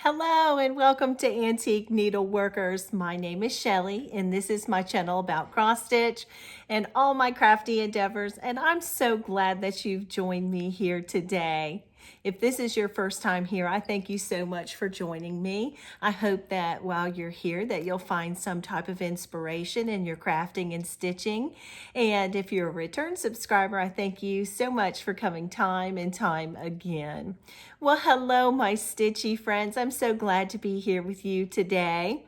Hello and welcome to Antique Needleworkers. My name is Shellie and this is my channel about cross stitch and all my crafty endeavors, and I'm so glad that you've joined me here today. If this is your first time here, I thank you so much for joining me. I hope that while you're here that you'll find some type of inspiration in your crafting and stitching. And if you're a return subscriber, I thank you so much for coming time and time again. Well, hello, my stitchy friends. I'm so glad to be here with you today.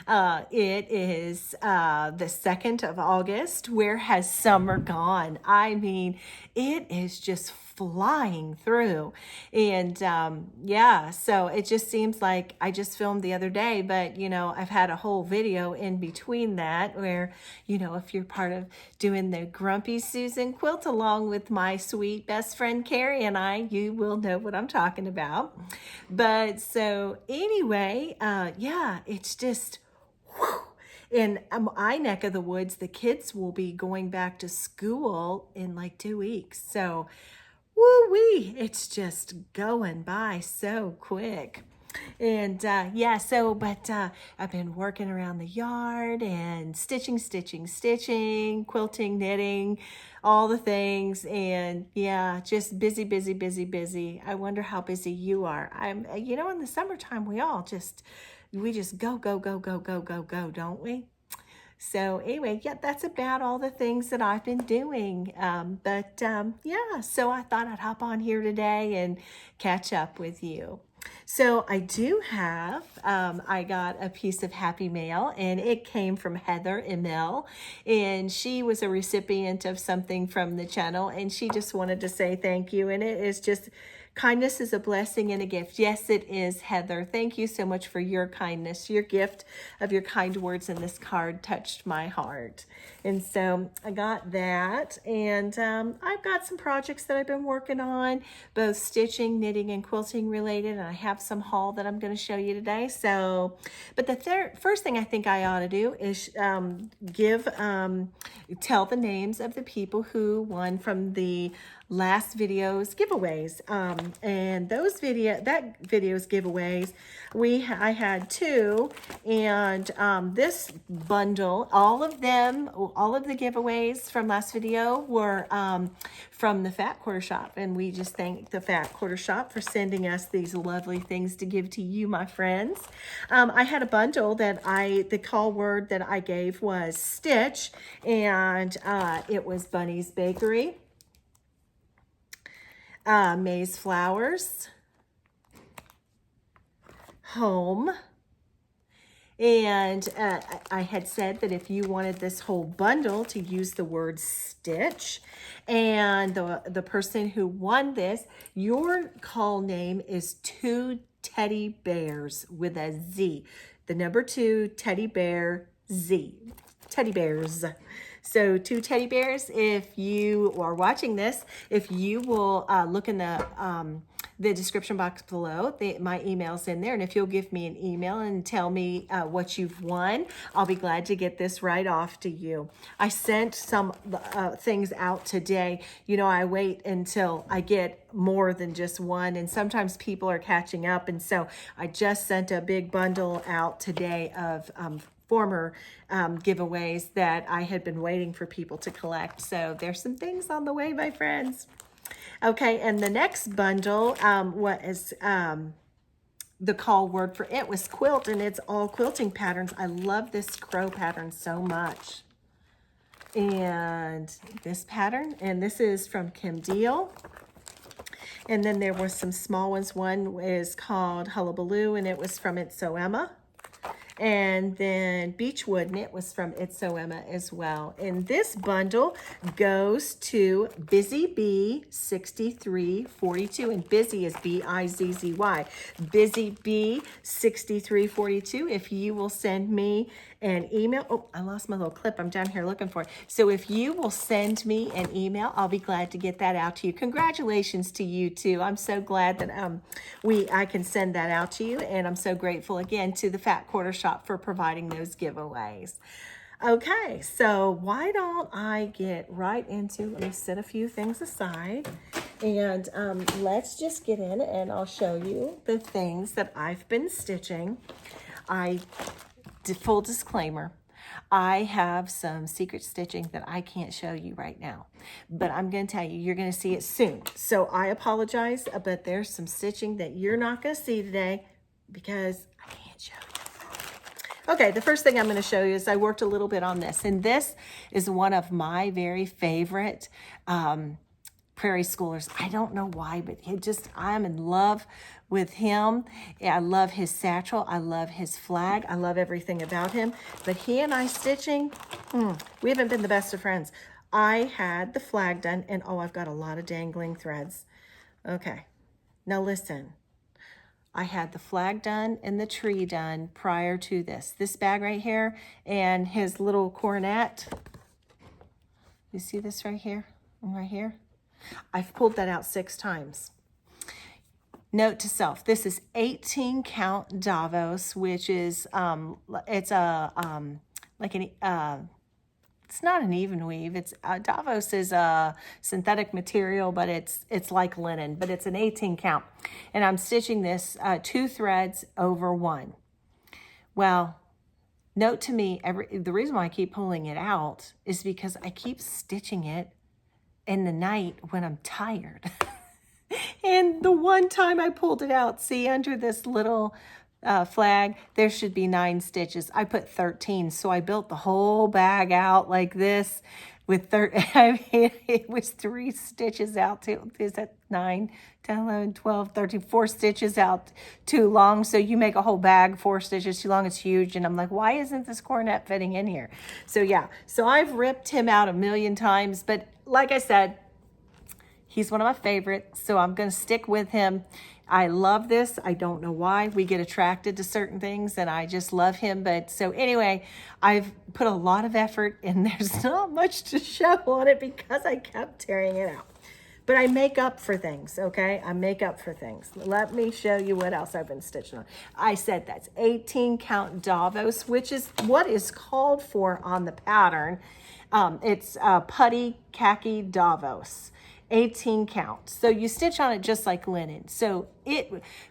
It is the 2nd of August. Where has summer gone? I mean, it is just flying through. And yeah, so it just seems like I just filmed the other day, but I've had a whole video in between that where, if you're part of doing the Grumpy Susan quilt along with my sweet best friend Carrie and I, you will know what I'm talking about. But so anyway, yeah, it's just in my neck of the woods, the kids will be going back to school in like 2 weeks. So woo-wee, it's just going by so quick. And yeah, but I've been working around the yard and stitching, quilting, knitting, all the things. And yeah, just busy, busy, busy, busy. I wonder how busy you are. In the summertime, we just go, go, go, go, go, go, go, don't we? So anyway, yeah, that's about all the things that I've been doing. Yeah, so I thought I'd hop on here today and catch up with you. So I do have, I got a piece of happy mail, and it came from Heather Emil, and she was a recipient of something from the channel, and she just wanted to say thank you. And it is just, kindness is a blessing and a gift. Yes, it is, Heather. Thank you so much for your kindness. Your gift of your kind words in this card touched my heart. And so I got that, and I've got some projects that I've been working on, both stitching, knitting, and quilting related, and I have some haul that I'm going to show you today. So, but the first thing I think I ought to do is tell the names of the people who won from the last video's giveaways, and those video's giveaways, I had 2, and this bundle, all of the giveaways from last video were from the Fat Quarter Shop, and we just thank the Fat Quarter Shop for sending us these lovely things to give to you, my friends. I had a bundle that the call word that I gave was Stitch, and it was Bunny's Bakery, May's Flowers, Home, and I had said that if you wanted this whole bundle to use the word Stitch, and the person who won this, your call name is 2 Teddy Bears with a Z. The number 2 Teddy Bear Z. Teddy Bears. So 2 teddy bears. If you are watching this, if you will look in the description box below, my email's in there, and if you'll give me an email and tell me what you've won, I'll be glad to get this right off to you. I sent some things out today. I wait until I get more than just one, and sometimes people are catching up, and so I just sent a big bundle out today of former giveaways that I had been waiting for people to collect. So there's some things on the way, my friends. Okay, and the next bundle, the call word for it was quilt, and it's all quilting patterns. I love this crow pattern so much. And this pattern, and this is from Kim Deal. And then there were some small ones. One is called Hullabaloo, and it was from It's So Emma. And then Beechwood Knit was from It's So Emma as well. And this bundle goes to Busy Bee 6342, and Busy is B-I-Z-Z-Y. Busy Bee 6342. If you will send me an email, oh, I lost my little clip. I'm down here looking for it. So if you will send me an email, I'll be glad to get that out to you. Congratulations to you too. I'm so glad that I can send that out to you, and I'm so grateful again to the Fat Quarter Shop for providing those giveaways. Okay, so why don't I get right into, let me set a few things aside, And let's just get in and I'll show you the things that I've been stitching. Full disclaimer, I have some secret stitching that I can't show you right now, but I'm going to tell you, you're going to see it soon. So I apologize, but there's some stitching that you're not going to see today because I can't show you. Okay, the first thing I'm going to show you is I worked a little bit on this, and this is one of my very favorite Prairie schoolers. I don't know why, but I'm in love with him. I love his satchel. I love his flag. I love everything about him. But he and I stitching, we haven't been the best of friends. I had the flag done, and oh, I've got a lot of dangling threads. Okay, now listen. I had the flag done and the tree done prior to this. This bag right here and his little cornet. You see this right here and right here? I've pulled that out 6 times. Note to self, this is 18 count Davos, which is, it's not an even weave. It's Davos is a synthetic material, but it's like linen, but it's an 18 count. And I'm stitching this 2 threads over 1. Well, note to me, the reason why I keep pulling it out is because I keep stitching it in the night when I'm tired. And the one time I pulled it out, see under this little flag, there should be 9 stitches. I put 13, so I built the whole bag out like this with I mean, it was 3 stitches out to, is that 9, 10, 11, 12, 13, 4 stitches out too long. So you make a whole bag 4 stitches too long, it's huge. And I'm like, why isn't this cornet fitting in here? So yeah, so I've ripped him out a million times, but like I said, he's one of my favorites, so I'm going to stick with him. I love this. I don't know why. We get attracted to certain things, and I just love him. But so anyway, I've put a lot of effort, and there's not much to show on it because I kept tearing it out. But I make up for things, okay? I make up for things. Let me show you what else I've been stitching on. I said that's 18 count Davos, which is what is called for on the pattern. It's putty khaki Davos. 18 count. So you stitch on it just like linen. So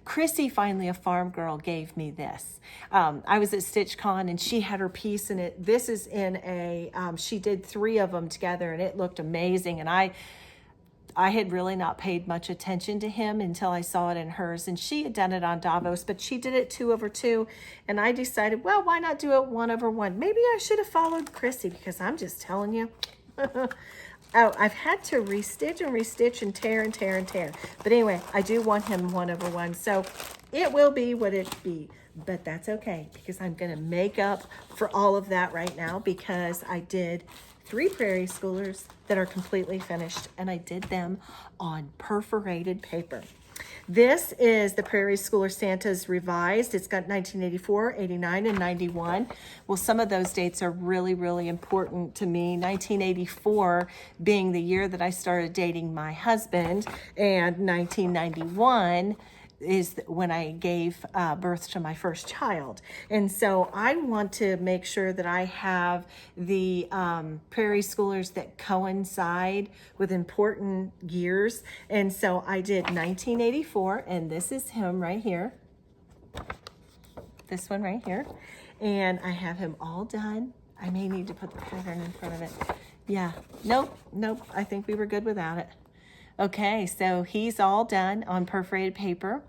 Chrissy, finally a farm girl, gave me this. I was at StitchCon and she had her piece in it. This is in a, she did 3 of them together and it looked amazing. And I had really not paid much attention to him until I saw it in hers. And she had done it on Davos, but she did it 2 over 2. And I decided, well, why not do it 1 over 1? Maybe I should have followed Chrissy because I'm just telling you. Oh, I've had to restitch and tear and tear and tear. But anyway, I do want him 1 over 1. So it will be what it be. But that's okay because I'm going to make up for all of that right now because I did 3 Prairie schoolers that are completely finished. And I did them on perforated paper. This is the Prairie Schooler Santa's Revised. It's got 1984, 89, and 91. Well, some of those dates are really, really important to me. 1984 being the year that I started dating my husband, and 1991 is when I gave birth to my first child. And so I want to make sure that I have the Prairie schoolers that coincide with important years. And so I did 1984, and this is him right here. This one right here. And I have him all done. I may need to put the pattern in front of it. Yeah, nope, I think we were good without it. Okay, so he's all done on perforated paper.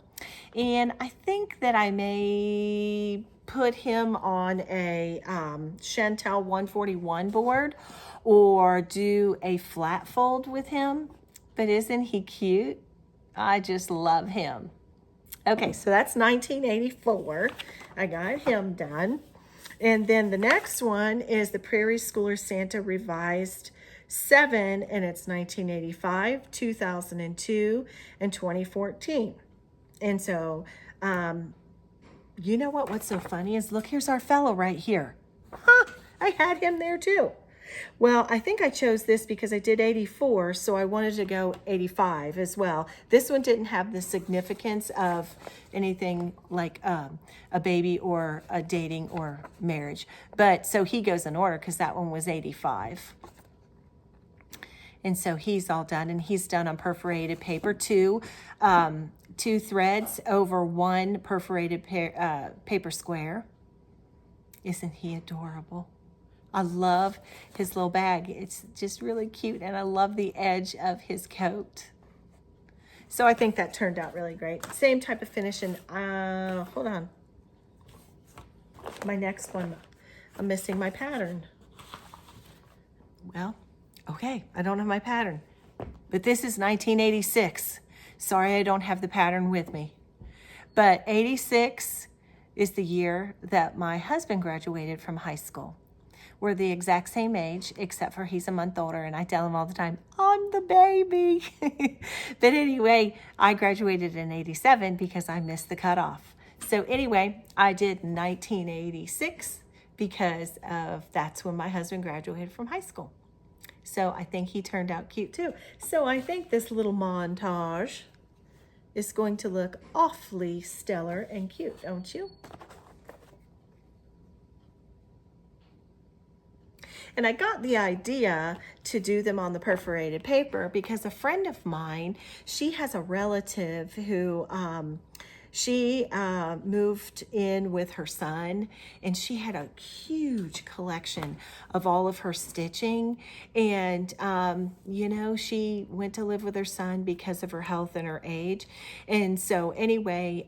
And I think that I may put him on a Chantel 141 board or do a flat fold with him. But isn't he cute? I just love him. Okay, so that's 1984. I got him done. And then the next one is the Prairie Schooler Santa Revised 7, and it's 1985, 2002, and 2014. And so, you know what? What's so funny is, look, here's our fellow right here. Huh, I had him there too. Well, I think I chose this because I did 84, so I wanted to go 85 as well. This one didn't have the significance of anything like a baby or a dating or marriage. But so he goes in order because that one was 85. And so he's all done, and he's done on perforated paper, two threads over one perforated paper square. Isn't he adorable? I love his little bag. It's just really cute, and I love the edge of his coat. So I think that turned out really great. Same type of finish, and hold on. My next one, I'm missing my pattern. Well, okay, I don't have my pattern, but this is 1986. Sorry, I don't have the pattern with me. But 86 is the year that my husband graduated from high school. We're the exact same age, except for he's a month older, and I tell him all the time, I'm the baby. But anyway, I graduated in 87 because I missed the cutoff. So anyway, I did 1986 because that's when my husband graduated from high school. So I think he turned out cute too. So I think this little montage is going to look awfully stellar and cute, don't you? And I got the idea to do them on the perforated paper because a friend of mine, she has a relative who she moved in with her son, and she had a huge collection of all of her stitching. And, you know, she went to live with her son because of her health and her age. And so anyway,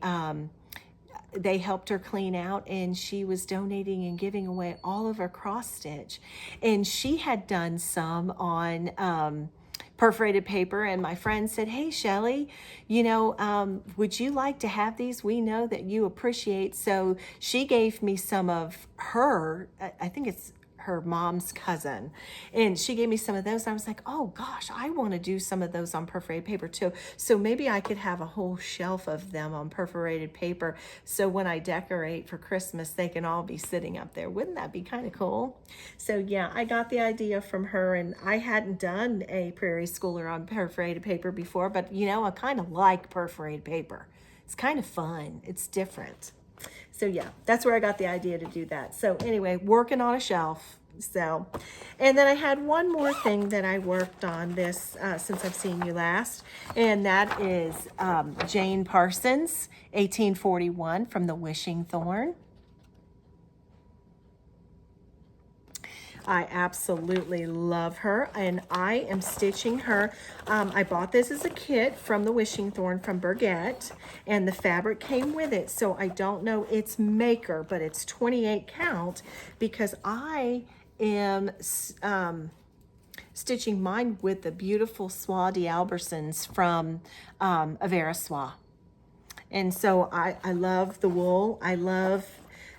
they helped her clean out, and she was donating and giving away all of her cross stitch. And she had done some on perforated paper, and my friend said, hey, Shellie, you know, would you like to have these? We know that you appreciate. So she gave me some of her, I think it's her mom's cousin, and she gave me some of those. And I was like, oh gosh, I want to do some of those on perforated paper too. So maybe I could have a whole shelf of them on perforated paper, so when I decorate for Christmas, they can all be sitting up there. Wouldn't that be kind of cool? So yeah, I got the idea from her, and I hadn't done a Prairie Schooler on perforated paper before, but you know, I kind of like perforated paper. It's kind of fun. It's different. So yeah, that's where I got the idea to do that. So anyway, working on a shelf. So, and then I had one more thing that I worked on this since I've seen you last, and that is Jane Parsons, 1841, from the Wishing Thorn. I absolutely love her, and I am stitching her. I bought this as a kit from the Wishing Thorn from Burgett, and the fabric came with it. So I don't know its maker, but it's 28 count because I am stitching mine with the beautiful Soie d'Albersons from Avera Soie. And so I love the wool. I love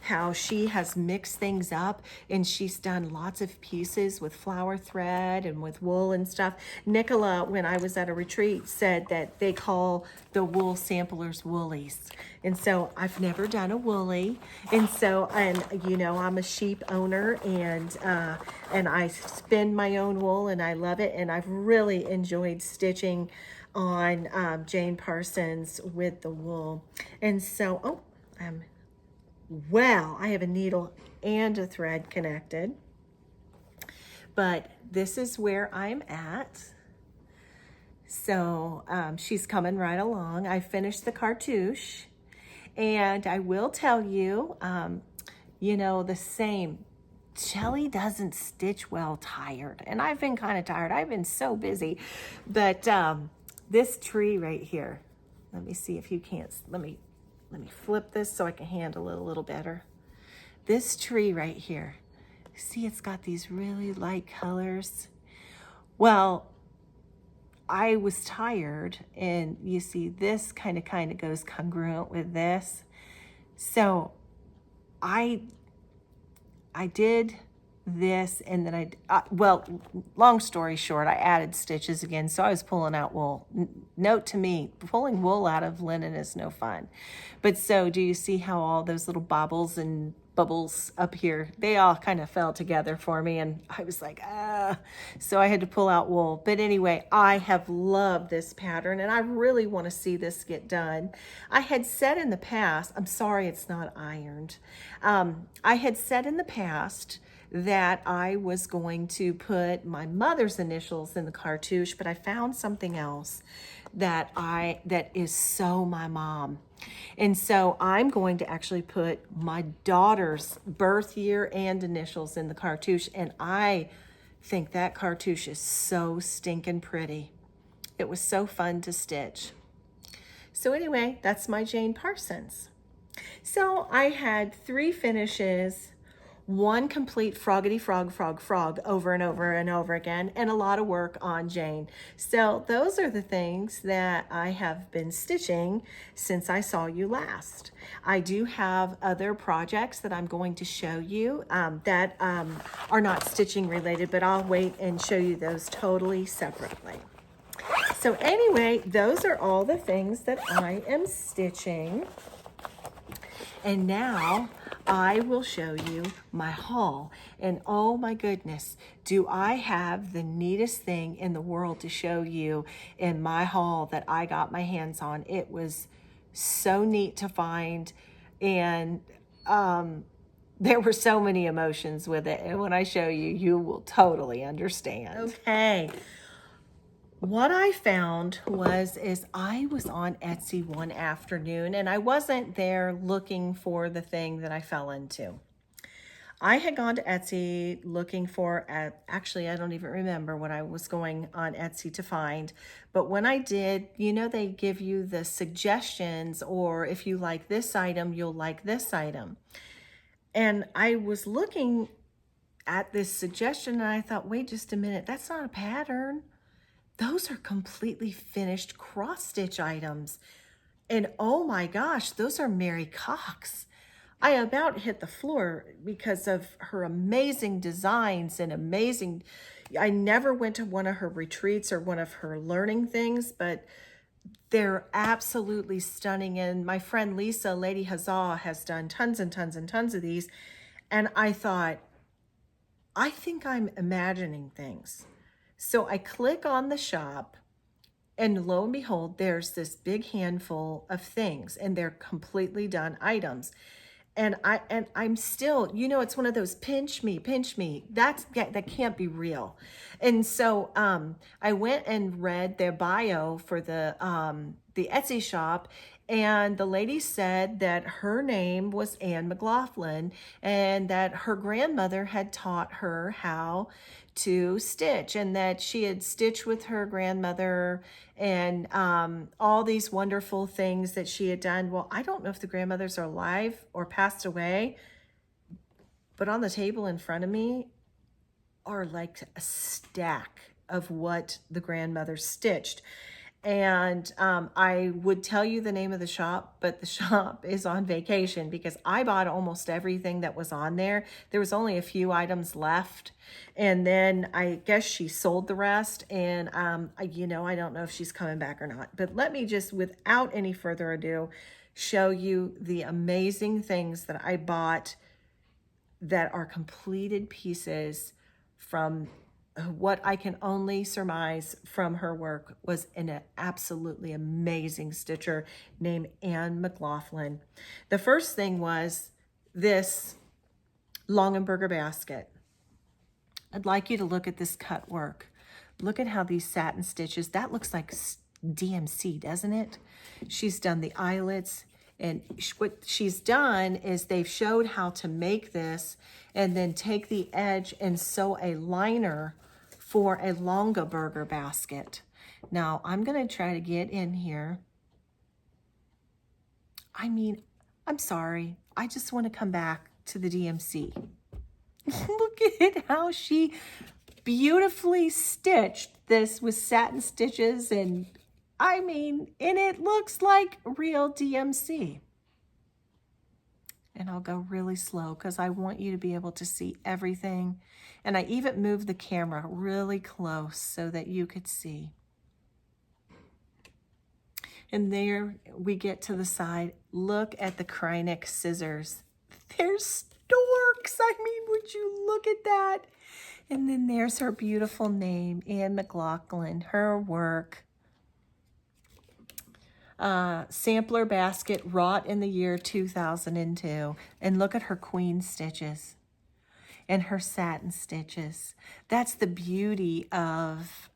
how she has mixed things up, and she's done lots of pieces with flower thread and with wool and stuff. Nicola, when I was at a retreat, said that they call the wool samplers woolies. And so I've never done a woolly. And so, and you know, I'm a sheep owner, and I spin my own wool, and I love it. And I've really enjoyed stitching on Jane Parsons with the wool. And so, well, I have a needle and a thread connected, but this is where I'm at. So she's coming right along. I finished the cartouche, and I will tell you, you know, the same. Shellie doesn't stitch well tired, and I've been kind of tired. I've been so busy, but this tree right here, let me see if you can't, let me flip this so I can handle it a little better. This tree right here, see, it's got these really light colors. Well, I was tired, and you see this kind of goes congruent with this. So I did this, and then well, long story short, I added stitches again, so I was pulling out wool. Note to me, pulling wool out of linen is no fun. But so, do you see how all those little bobbles and bubbles up here, they all kind of fell together for me, and I was like, so I had to pull out wool. But anyway, I have loved this pattern, and I really want to see this get done. I had said in the past, I'm sorry it's not ironed, I had said in the past that I was going to put my mother's initials in the cartouche, but I found something else that is so my mom. And so I'm going to actually put my daughter's birth year and initials in the cartouche, and I think that cartouche is so stinking pretty. It was so fun to stitch. So anyway, that's my Jane Parsons. So I had 3 finishes, 1 complete froggity frog over and over and over again, and a lot of work on Jane. So those are the things that I have been stitching since I saw you last. I do have other projects that I'm going to show you that are not stitching related, but I'll wait and show you those totally separately. So anyway, those are all the things that I am stitching. And now I will show you my haul. And oh my goodness, do I have the neatest thing in the world to show you in my haul that I got my hands on. It was so neat to find, and there were so many emotions with it. And when I show you, you will totally understand. Okay. What I found is I was on Etsy one afternoon, and I wasn't there looking for the thing that I fell into. I had gone to Etsy looking for, actually, I don't even remember what I was going on Etsy to find. But when I did, you know, they give you the suggestions, or if you like this item, you'll like this item. And I was looking at this suggestion, and I thought, wait just a minute, that's not a pattern. Those are completely finished cross stitch items. And oh my gosh, those are Mary Cox. I about hit the floor because of her amazing designs and amazing, I never went to one of her retreats or one of her learning things, but they're absolutely stunning. And my friend Lisa, Lady Huzzah, has done tons and tons and tons of these. And I thought, I think I'm imagining things. So I click on the shop, and lo and behold, there's this big handful of things, and they're completely done items. And I'm still, you know, it's one of those pinch me. That can't be real. And so I went and read their bio for the Etsy shop, and the lady said that her name was Anne McLaughlin, and that her grandmother had taught her how to stitch, and that she had stitched with her grandmother, and all these wonderful things that she had done. Well, I don't know if the grandmothers are alive or passed away, but on the table in front of me are like a stack of what the grandmother stitched. And I would tell you the name of the shop, but the shop is on vacation because I bought almost everything that was on there. There was only a few items left. And then I guess she sold the rest. And, you know, I don't know if she's coming back or not. But let me just, without any further ado, show you the amazing things that I bought that are completed pieces from what I can only surmise from her work was an absolutely amazing stitcher named Anne McLaughlin. The first thing was this Longenberger basket. I'd like you to look at this cut work. Look at how these satin stitches, that looks like DMC, doesn't it? She's done the eyelets, and what she's done is they've showed how to make this and then take the edge and sew a liner for a Longenberger basket. Now, I'm going to try to get in here. I mean, I'm sorry. I just want to come back to the DMC. Look at how she beautifully stitched this with satin stitches, and I mean, and it looks like real DMC. And I'll go really slow because I want you to be able to see everything. And I even moved the camera really close so that you could see. And there we get to the side. Look at the Kreinik scissors. They're storks. I mean, would you look at that? And then there's her beautiful name, Anne McLaughlin, her work. Sampler basket, wrought in the year 2002. And look at her queen stitches. and her satin stitches. That's the beauty of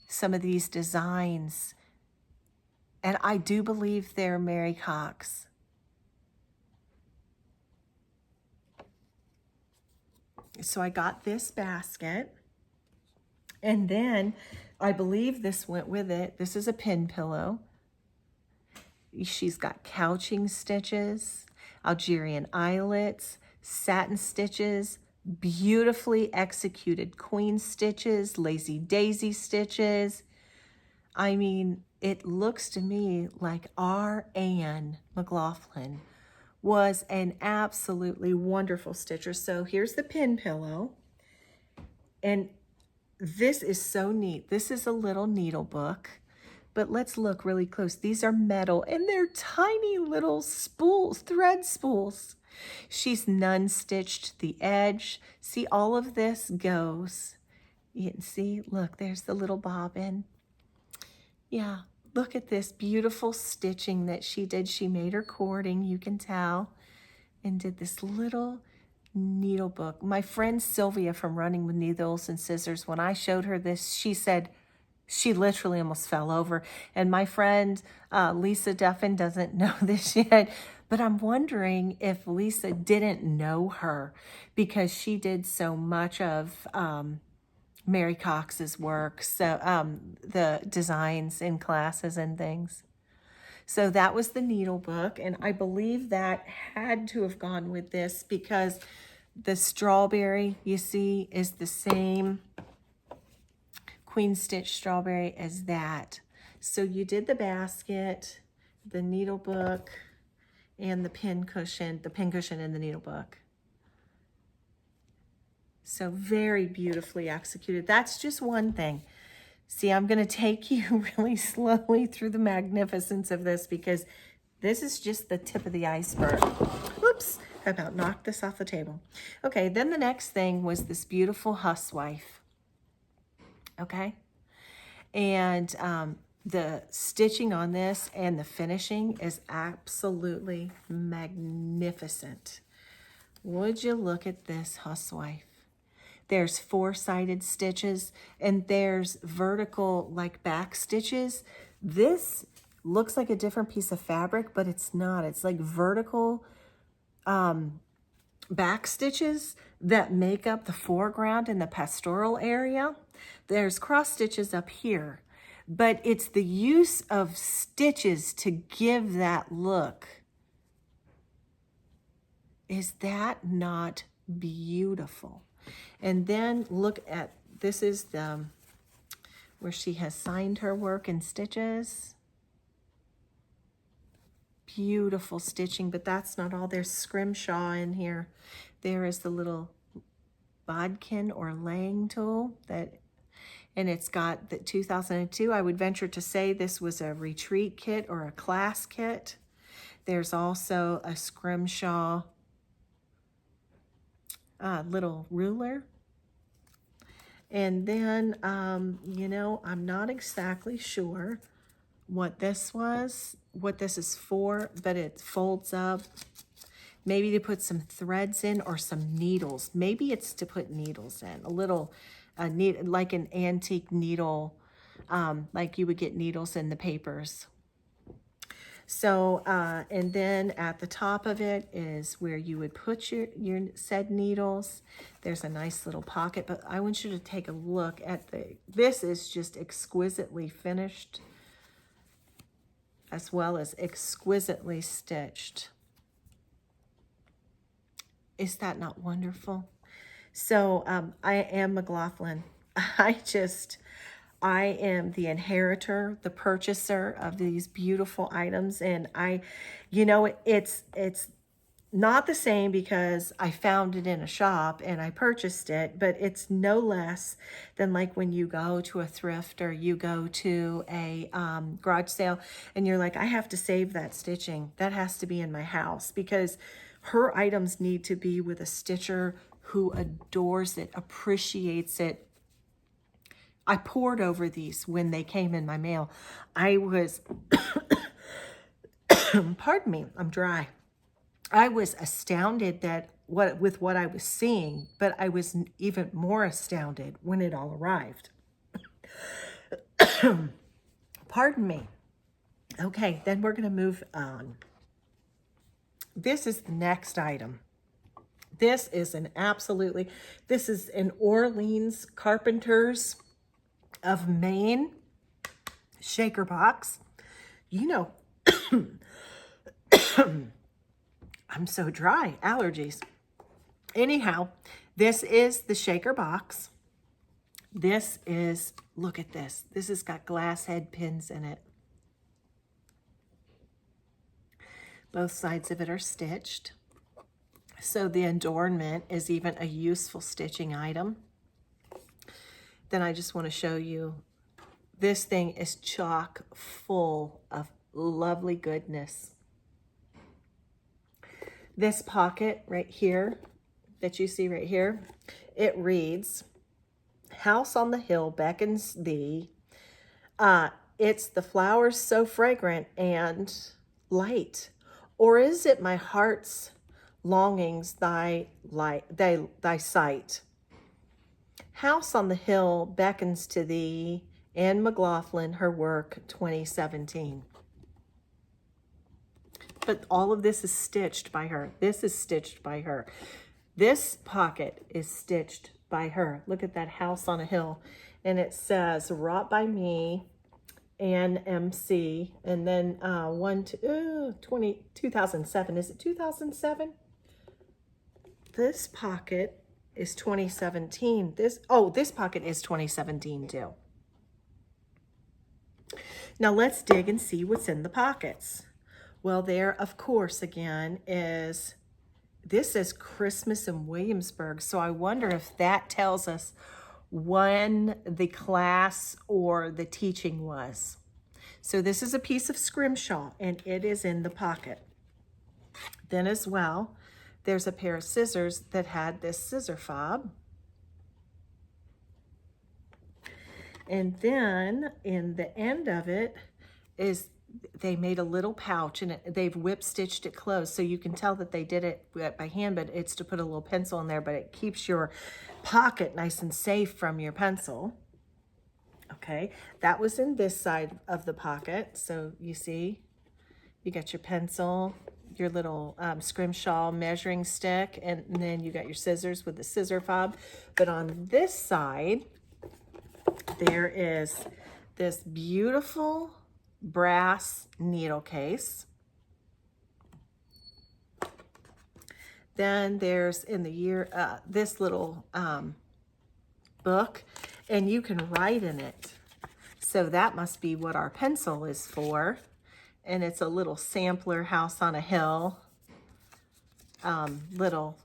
some of these designs. And I do believe they're Mary Cox. So I got this basket. And then I believe this went with it. This is a pin pillow. She's got couching stitches, Algerian eyelets, satin stitches, beautifully executed queen stitches, lazy daisy stitches. I mean, it looks to me like our Anne McLaughlin was an absolutely wonderful stitcher. So here's the pin pillow. And this is so neat. This is a little needle book. But let's look really close. These are metal and they're tiny little spools, thread spools. She's nun stitched the edge. See, all of this goes. You can see, look, there's the little bobbin. Yeah, look at this beautiful stitching that she did. She made her cording, you can tell, and did this little needle book. My friend Sylvia from Running with Needles and Scissors, when I showed her this, she said, she literally almost fell over. And my friend Lisa Duffin doesn't know this yet, but I'm wondering if Lisa didn't know her because she did so much of Mary Cox's work, so the designs in classes and things. So that was the needle book, and I believe that had to have gone with this because the strawberry, you see, is the same queen stitch strawberry as that. So you did the basket, the needle book, and the pin cushion in the needle book. So very beautifully executed. That's just one thing. See, I'm going to take you really slowly through the magnificence of this because this is just the tip of the iceberg. Oops, I about knocked this off the table. Okay, then the next thing was this beautiful housewife. Okay, and the stitching on this and the finishing is absolutely magnificent. Would you look at this housewife? There's four-sided stitches and there's vertical like back stitches. This looks like a different piece of fabric, but it's not. It's like vertical back stitches that make up the foreground in the pastoral area. There's cross stitches up here, but it's the use of stitches to give that look. Is that not beautiful? And then look at, this is the where she has signed her work in stitches. Beautiful stitching, but that's not all. There's scrimshaw in here. There is the little bodkin or laying tool that, and it's got the 2002. I would venture to say this was a retreat kit or a class kit. There's also a scrimshaw little ruler. And then, you know, I'm not exactly sure what this was, what this is for, but it folds up. Maybe to put some threads in or some needles. Maybe it's to put needles in. A little, like an antique needle, like you would get needles in the papers. So, and then at the top of it is where you would put your said needles. There's a nice little pocket, but I want you to take a look at this is just exquisitely finished as well as exquisitely stitched. Is that not wonderful? So I am McLaughlin. I am the inheritor, the purchaser of these beautiful items. And you know, it's not the same because I found it in a shop and I purchased it, but it's no less than like when you go to a thrift or you go to a garage sale and you're like, I have to save that stitching. That has to be in my house because her items need to be with a stitcher who adores it, appreciates it. I pored over these when they came in my mail. I was, pardon me, I'm dry. I was astounded that with what I was seeing, but I was even more astounded when it all arrived. Pardon me. Okay, then we're going to move on. This is the next item. This is an Orleans Carpenters of Maine shaker box. You know, I'm so dry, allergies. Anyhow, this is the shaker box. This is, look at this. This has got glass head pins in it. Both sides of it are stitched. So the adornment is even a useful stitching item. Then I just want to show you, this thing is chock full of lovely goodness. This pocket right here, that you see right here, it reads, "House on the hill beckons thee. It's the flowers so fragrant and light. Or is it my heart's longings thy sight? House on the hill beckons to thee." Anne McLaughlin, her work, 2017. But all of this is stitched by her. This is stitched by her. This pocket is stitched by her. Look at that, House on a Hill. And it says, wrought by me, Anne MC. And then 2007. Is it 2007? This pocket is 2017. This pocket is 2017 too. Now let's dig and see what's in the pockets. Well, there, of course, again, this is Christmas in Williamsburg. So I wonder if that tells us when the class or the teaching was. So this is a piece of scrimshaw, and it is in the pocket. Then as well, there's a pair of scissors that had this scissor fob. And then in the end of it is, they made a little pouch, and they've whip stitched it closed. So you can tell that they did it by hand, but it's to put a little pencil in there, but it keeps your pocket nice and safe from your pencil. Okay, that was in this side of the pocket. So you see, you got your pencil, your little scrimshaw measuring stick, and then you got your scissors with the scissor fob. But on this side, there is this beautiful brass needle case. Then there's in the year this little book, and you can write in it. So that must be what our pencil is for. And it's a little sampler, House on a Hill, little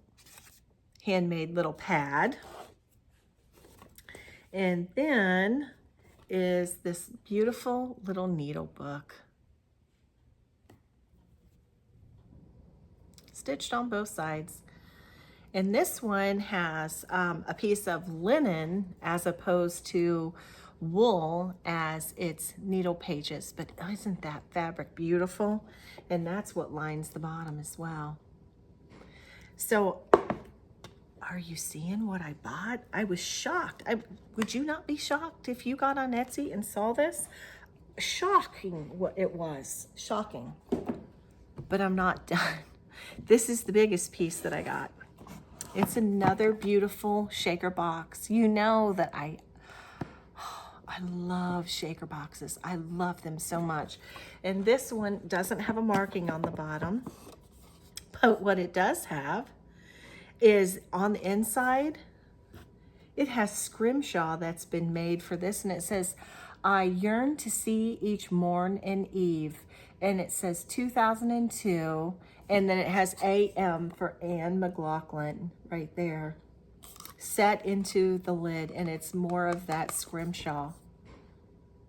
handmade little pad. And then is this beautiful little needle book, stitched on both sides. And this one has a piece of linen as opposed to wool as its needle pages. But isn't that fabric beautiful? And that's what lines the bottom as well. So are you seeing what I bought? I was shocked. Would you not be shocked if you got on Etsy and saw this? Shocking what it was. Shocking. But I'm not done. This is the biggest piece that I got. It's another beautiful shaker box. You know that I love shaker boxes. I love them so much. And this one doesn't have a marking on the bottom. But what it does have is on the inside, it has scrimshaw that's been made for this, and it says, "I yearn to see each morn and eve," and it says 2002, and then it has AM for Anne McLaughlin right there, set into the lid, and it's more of that scrimshaw.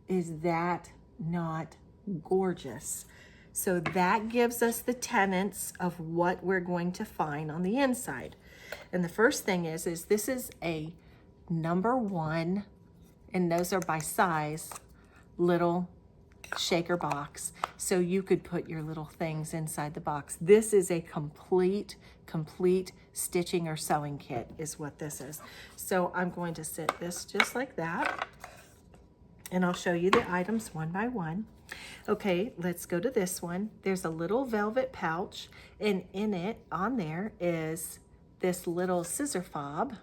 Is that not gorgeous? So that gives us the tenets of what we're going to find on the inside. And the first thing is this is a number 1, and those are by size, little shaker box, so you could put your little things inside the box. This is a complete stitching or sewing kit is what this is. So I'm going to set this just like that, and I'll show you the items one by one. Okay, let's go to this one. There's a little velvet pouch, and in it, on there, is this little scissor fob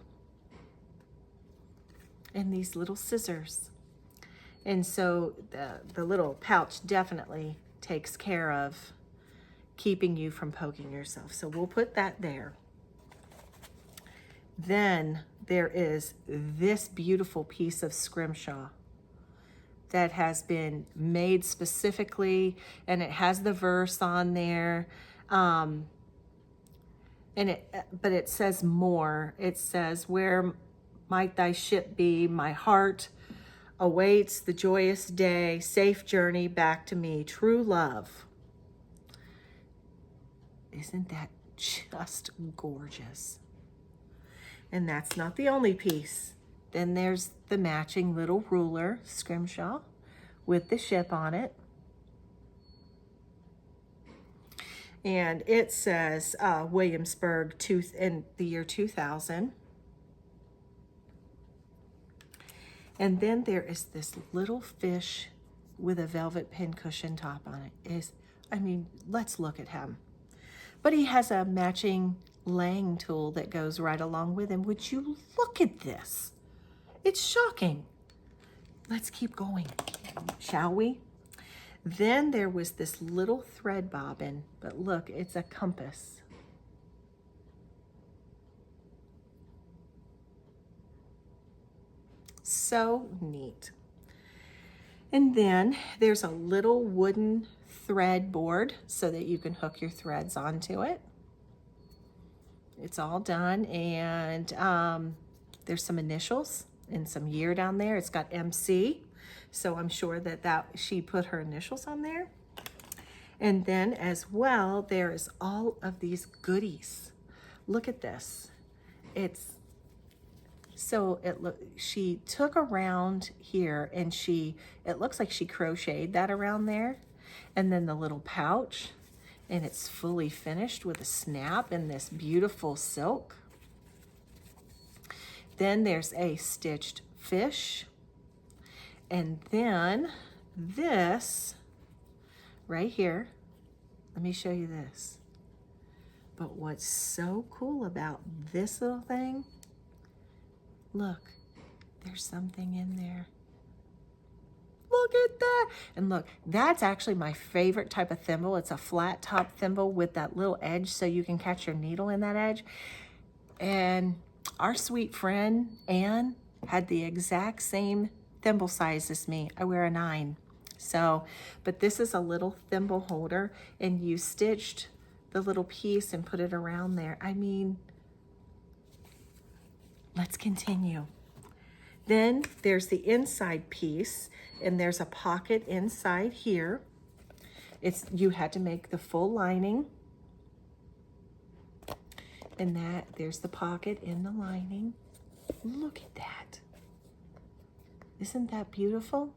and these little scissors. And so the little pouch definitely takes care of keeping you from poking yourself. So we'll put that there. Then there is this beautiful piece of scrimshaw that has been made specifically, and it has the verse on there. But it says more. It says, "Where might thy ship be? My heart awaits the joyous day. Safe journey back to me. True love." Isn't that just gorgeous? And that's not the only piece. Then there's the matching little ruler, scrimshaw, with the ship on it. And it says Williamsburg in the year 2000. And then there is this little fish with a velvet pincushion top on it. I mean, let's look at him. But he has a matching laying tool that goes right along with him. Would you look at this? It's shocking. Let's keep going, shall we? Then there was this little thread bobbin, but look, it's a compass. So neat. And then there's a little wooden thread board so that you can hook your threads onto it. It's all done, and there's some initials and some year down there. It's got MC, so I'm sure that she put her initials on there. And then as well, there is all of these goodies. Look at this. She took around here, and it looks like she crocheted that around there, and then the little pouch, and it's fully finished with a snap in this beautiful silk. Then there's a stitched fish. And then this right here, let me show you this. But what's so cool about this little thing, look, there's something in there. Look at that. And look, that's actually my favorite type of thimble. It's a flat top thimble with that little edge so you can catch your needle in that edge. And our sweet friend, Anne, had the exact same thimble size as me. I wear a 9. So, but this is a little thimble holder, and you stitched the little piece and put it around there. I mean, let's continue. Then there's the inside piece, and there's a pocket inside here. You had to make the full lining. And there's the pocket in the lining. Look at that. Isn't that beautiful?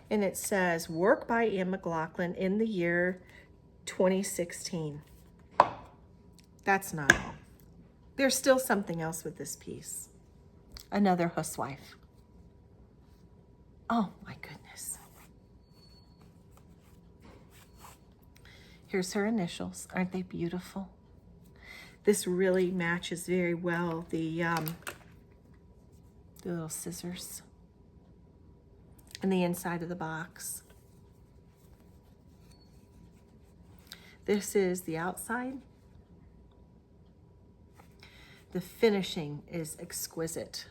And it says, work by Anne McLaughlin in the year 2016. That's not all. There's still something else with this piece. Another housewife. Oh my goodness. Here's her initials. Aren't they beautiful? This really matches very well the little scissors and the inside of the box. This is the outside. The finishing is exquisite.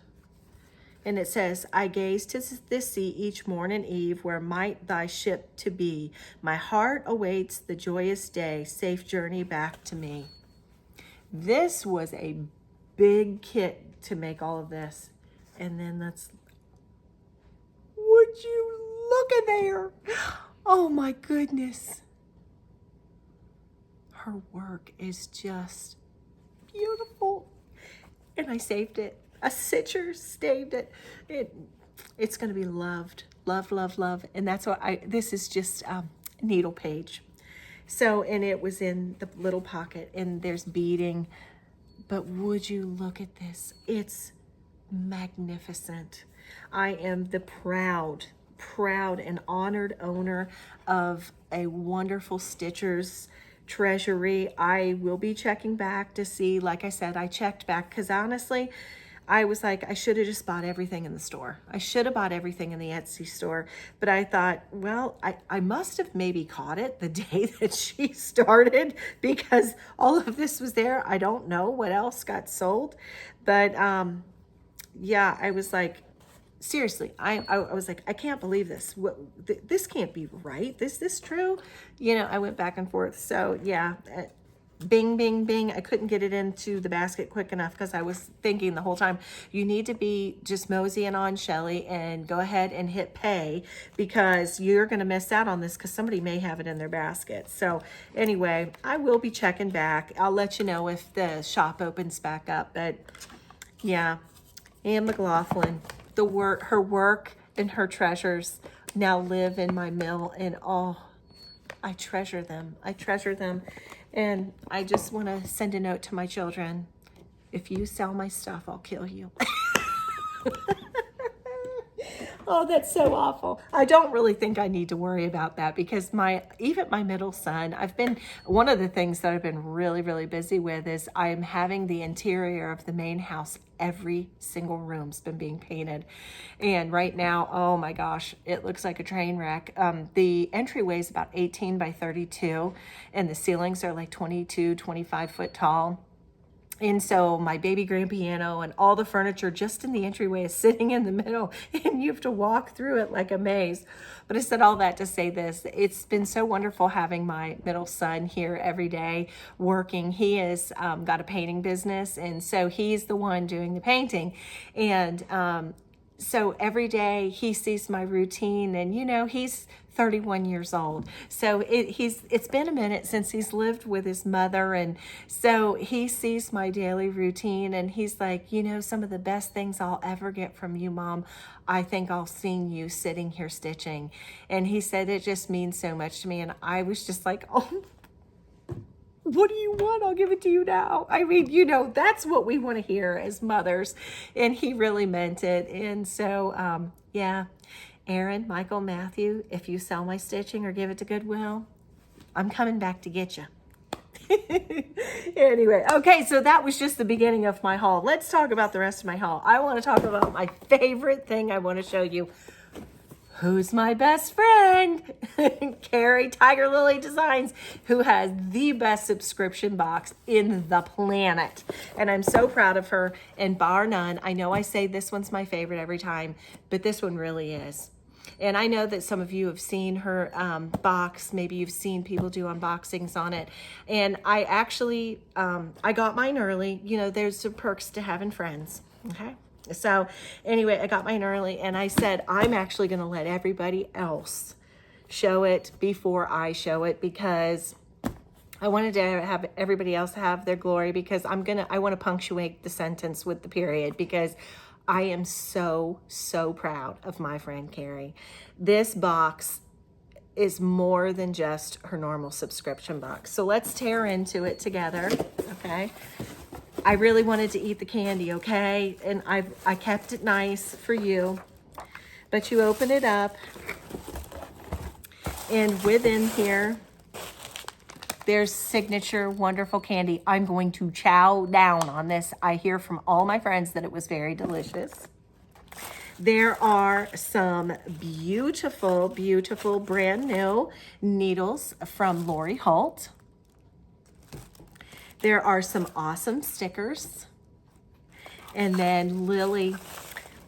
And it says, I gaze to the sea each morn and eve, where might thy ship to be. My heart awaits the joyous day, safe journey back to me. This was a big kit to make all of this. And then would you look at there? Oh my goodness. Her work is just beautiful. And I saved it. A stitcher saved it. It's going to be loved love, love, love. And that's what this is just needle page. So, and it was in the little pocket, and there's beading. But would you look at this? It's magnificent. I am the proud and honored owner of a wonderful Stitcher's treasury. I will be checking back to see, like I said, I checked back because honestly, I was like, I should have just bought everything in the store. I should have bought everything in the Etsy store. But I thought, well, I must have maybe caught it the day that she started because all of this was there. I don't know what else got sold. But yeah, I was like, seriously, I was like, I can't believe this. This can't be right. Is this true? You know, I went back and forth. So yeah, bing, bing, bing. I couldn't get it into the basket quick enough because I was thinking the whole time, you need to be just moseying on, Shellie, and go ahead and hit pay because you're going to miss out on this because somebody may have it in their basket. So anyway, I will be checking back. I'll let you know if the shop opens back up. But yeah, Anne McLaughlin, her work and her treasures now live in my mill, and I treasure them. I treasure them. And I just want to send a note to my children. If you sell my stuff, I'll kill you. Oh, that's so awful. I don't really think I need to worry about that because even my middle son, one of the things that I've been really, really busy with is I'm having the interior of the main house, every single room's been being painted. And right now, oh my gosh, it looks like a train wreck. The entryway is about 18 by 32 and the ceilings are like 22, 25 foot tall. And so my baby grand piano and all the furniture just in the entryway is sitting in the middle and you have to walk through it like a maze. But I said all that to say this. It's been so wonderful having my middle son here every day working. He has got a painting business, and so he's the one doing the painting. And so every day he sees my routine, and you know, he's 31 years old. So it's been a minute since he's lived with his mother. And so he sees my daily routine and he's like, you know, some of the best things I'll ever get from you, Mom, I think I'll see you sitting here stitching. And he said, it just means so much to me. And I was just like, oh, what do you want? I'll give it to you now. I mean, you know, that's what we want to hear as mothers. And he really meant it. And so, yeah. Aaron, Michael, Matthew, if you sell my stitching or give it to Goodwill, I'm coming back to get you. Anyway, okay, so that was just the beginning of my haul. Let's talk about the rest of my haul. I want to talk about my favorite thing I want to show you. Who's my best friend? Carrie, Tiger Lily Designs, who has the best subscription box in the planet. And I'm so proud of her, and bar none. I know I say this one's my favorite every time, but this one really is. And I know that some of you have seen her box. Maybe you've seen people do unboxings on it. And I actually, I got mine early. You know, there's some perks to having friends, okay? So anyway, I got mine early and I said, I'm actually going to let everybody else show it before I show it because I wanted to have everybody else have their glory because I want to punctuate the sentence with the period because I am so, so proud of my friend Carrie. This box is more than just her normal subscription box. So let's tear into it together, okay? I really wanted to eat the candy, okay? And I kept it nice for you. But you open it up, and within here, there's signature wonderful candy. I'm going to chow down on this. I hear from all my friends that it was very delicious. There are some beautiful, beautiful brand new needles from Lori Holt. There are some awesome stickers. And then Lily,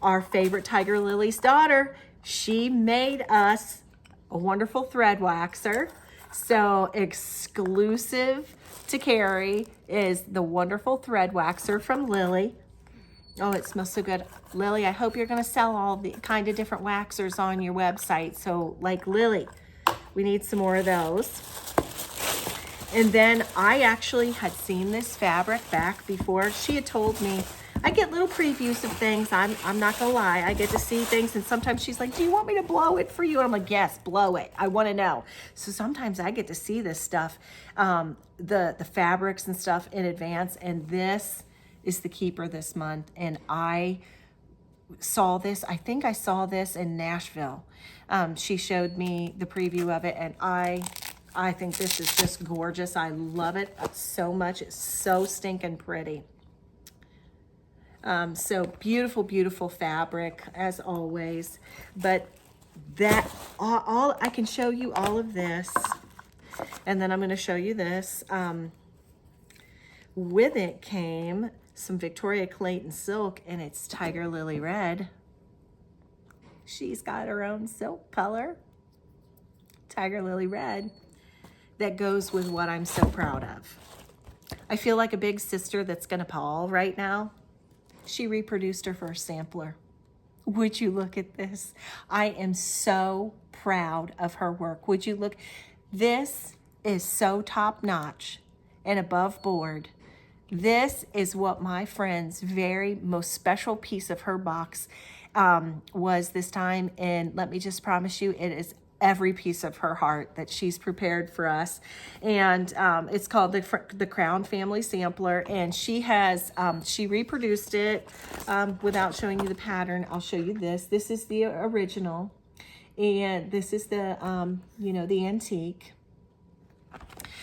our favorite Tiger Lily's daughter, she made us a wonderful thread waxer. So exclusive to Carrie is the wonderful thread waxer from Lily. Oh, it smells so good. Lily, I hope you're going to sell all the kind of different waxers on your website. So like Lily, we need some more of those. And then I actually had seen this fabric back before. She had told me I get little previews of things. I'm not gonna lie. I get to see things, and sometimes she's like, do you want me to blow it for you? And I'm like, yes, blow it. I want to know. So sometimes I get to see this stuff, the fabrics and stuff in advance. And this is the keeper this month. And I saw this, I think I saw this in Nashville. She showed me the preview of it, and I think this is just gorgeous. I love it so much. It's so stinking pretty. So beautiful, beautiful fabric as always. But that all I can show you all of this, and then I'm going to show you this. With it came some Victoria Clayton silk, and it's Tiger Lily Red. She's got her own silk color, Tiger Lily Red, that goes with what I'm so proud of. I feel like a big sister that's gonna pall right now. She reproduced her first sampler. Would you look at this? I am so proud of her work. Would you look? This is so top notch and above board. This is what my friend's very most special piece of her box was this time. And let me just promise you, it is every piece of her heart that she's prepared for us. And it's called the Crown Family Sampler. And she has, she reproduced it without showing you the pattern. I'll show you this. This is the original. And this is the, you know, the antique.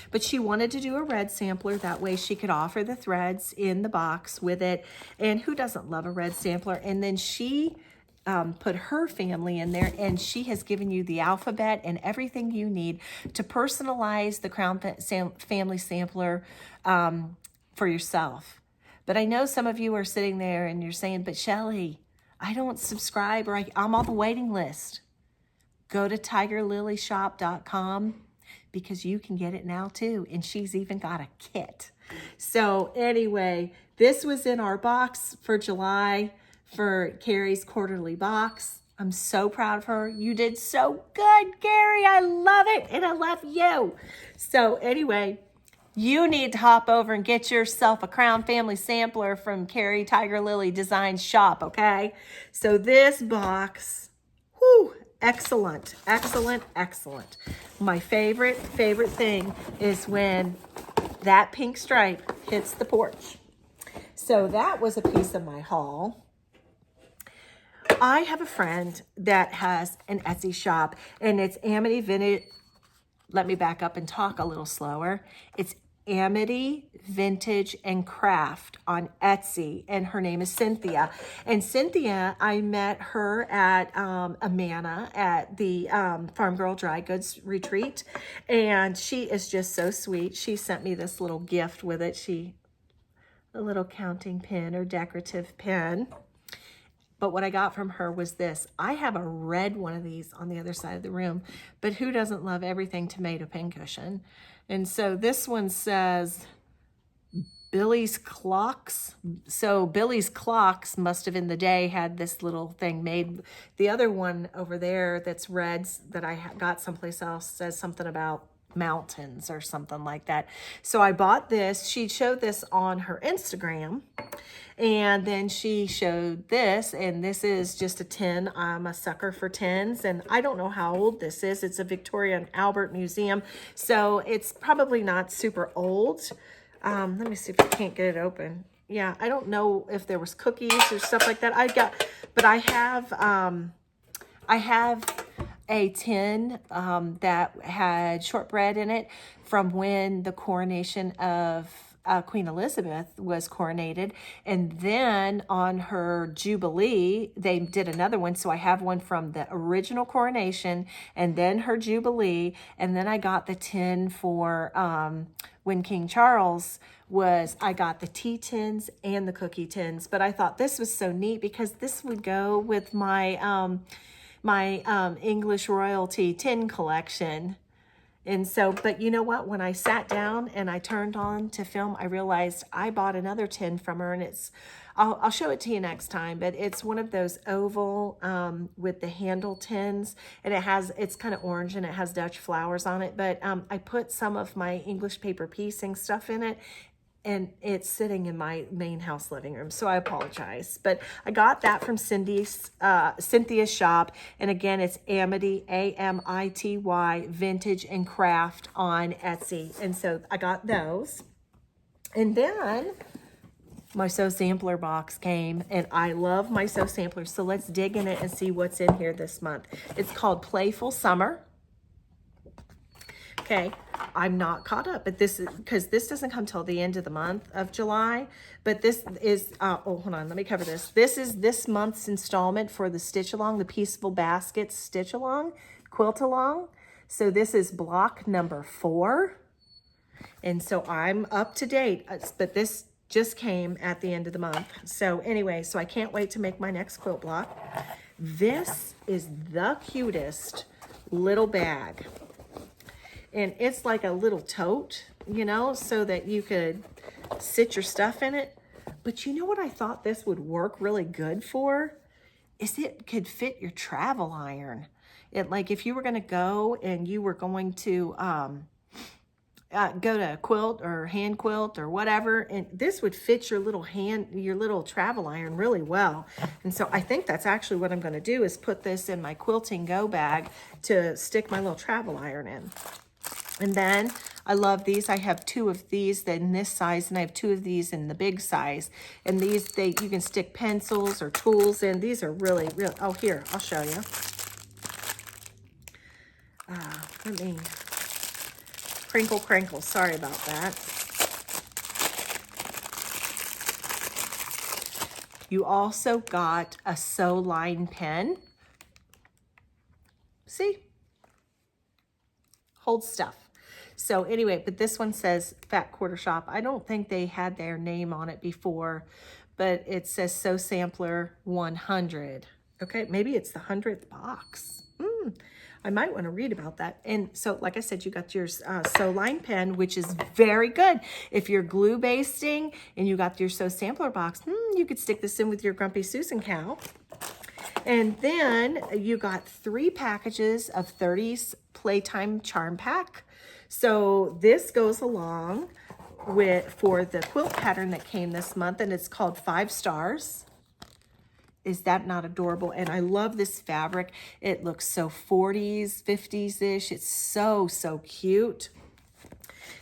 But she wanted to do a red sampler. That way she could offer the threads in the box with it. And who doesn't love a red sampler? And then she put her family in there, and she has given you the alphabet and everything you need to personalize the Crown Family Sampler for yourself. But I know some of you are sitting there and you're saying, but Shellie, I don't subscribe, or I'm on the waiting list. Go to tigerlilyshop.com. because you can get it now too. And she's even got a kit. So anyway, this was in our box for July for Carrie's quarterly box. I'm so proud of her. You did so good, Carrie. I love it. And I love you. So anyway, you need to hop over and get yourself a Crown Family Sampler from Carrie Tiger Lily Designs shop. Okay. So this box, whew, excellent, excellent, excellent. My favorite thing is when that pink stripe hits the porch. So that was a piece of my haul. I have a friend that has an Etsy shop, and it's Amity Vintage. Let me back up and talk a little slower. It's Amity Vintage and Craft on Etsy, and her name is Cynthia. And Cynthia, I met her at Amana at the Farm Girl Dry Goods Retreat, and she is just so sweet. She sent me this little gift with it. A little counting pin or decorative pin. But what I got from her was this. I have a red one of these on the other side of the room, but who doesn't love everything tomato pincushion? And so this one says Billy's Clocks. So Billy's Clocks must have in the day had this little thing made. The other one over there that's reds that I got someplace else says something about mountains or something like that. So I bought this. She showed this on her Instagram, and then she showed this, and this is just a tin. I'm a sucker for tins, and I don't know how old this is. It's a Victoria and Albert Museum, so it's probably not super old. Let me see if I can't get it open. Yeah, I don't know if there was cookies or stuff like that. But I have a tin that had shortbread in it from when the coronation of Queen Elizabeth was coronated. And then on her Jubilee, they did another one. So I have one from the original coronation and then her Jubilee. And then I got the tin for when King Charles I got the tea tins and the cookie tins. But I thought this was so neat because this would go with my English royalty tin collection. And so, but you know what? When I sat down and I turned on to film, I realized I bought another tin from her, and I'll show it to you next time, but it's one of those oval with the handle tins, and it's kind of orange and it has Dutch flowers on it. But I put some of my English paper piecing stuff in it, and it's sitting in my main house living room, so I apologize. But I got that from Cynthia's shop, and again, it's Amity, A-M-I-T-Y, Vintage and Craft on Etsy, and so I got those. And then my Sew Sampler box came, and I love my Sew Sampler, so let's dig in it and see what's in here this month. It's called Playful Summer. Okay, I'm not caught up, but this is because this doesn't come till the end of the month of July. But this is, oh, hold on, let me cover this. This is this month's installment for the Stitch Along, the Peaceful Baskets Stitch Along, Quilt Along. So this is block number 4. And so I'm up to date, but this just came at the end of the month. So anyway, so I can't wait to make my next quilt block. This is the cutest little bag. And it's like a little tote, you know, so that you could sit your stuff in it. But you know what I thought this would work really good for? Is it could fit your travel iron. It, like, if you were going to go and you were going to go to quilt or hand quilt or whatever, and this would fit your little travel iron really well. And so I think that's actually what I'm going to do, is put this in my quilting go bag to stick my little travel iron in. And then I love these. I have 2 of these in this size, and I have 2 of these in the big size. And these, you can stick pencils or tools in. These are really, oh, here, I'll show you. Let me crinkle. Sorry about that. You also got a sew line pen. See? Holds stuff. So anyway, but this one says Fat Quarter Shop. I don't think they had their name on it before, but it says Sew Sampler 100. Okay, maybe it's the 100th box. I might want to read about that. And so, like I said, you got your sew line pen, which is very good. If you're glue basting and you got your Sew Sampler box, you could stick this in with your Grumpy Susan cow. And then you got 3 packages of 30s Playtime Charm Pack. So this goes along for the quilt pattern that came this month, and it's called 5 Stars. Is that not adorable? And I love this fabric. It looks so 40s, 50s-ish. It's so, so cute.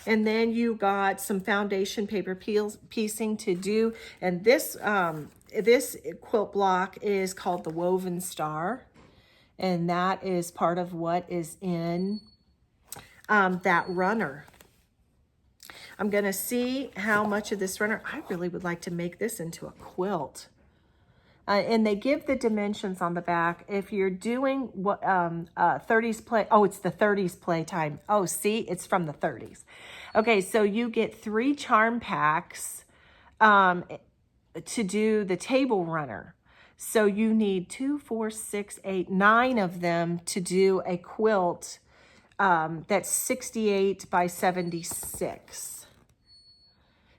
And then you got some foundation paper piecing to do. And this this quilt block is called the Woven Star. And that is part of what is in that runner. I'm going to see how much of this runner. I really would like to make this into a quilt. And they give the dimensions on the back. If you're doing what 30s play, oh, it's the 30s playtime. Oh, see, it's from the 30s. Okay, so you get 3 charm packs to do the table runner. So you need 2, 4, 6, 8, 9 of them to do a quilt that's 68 by 76.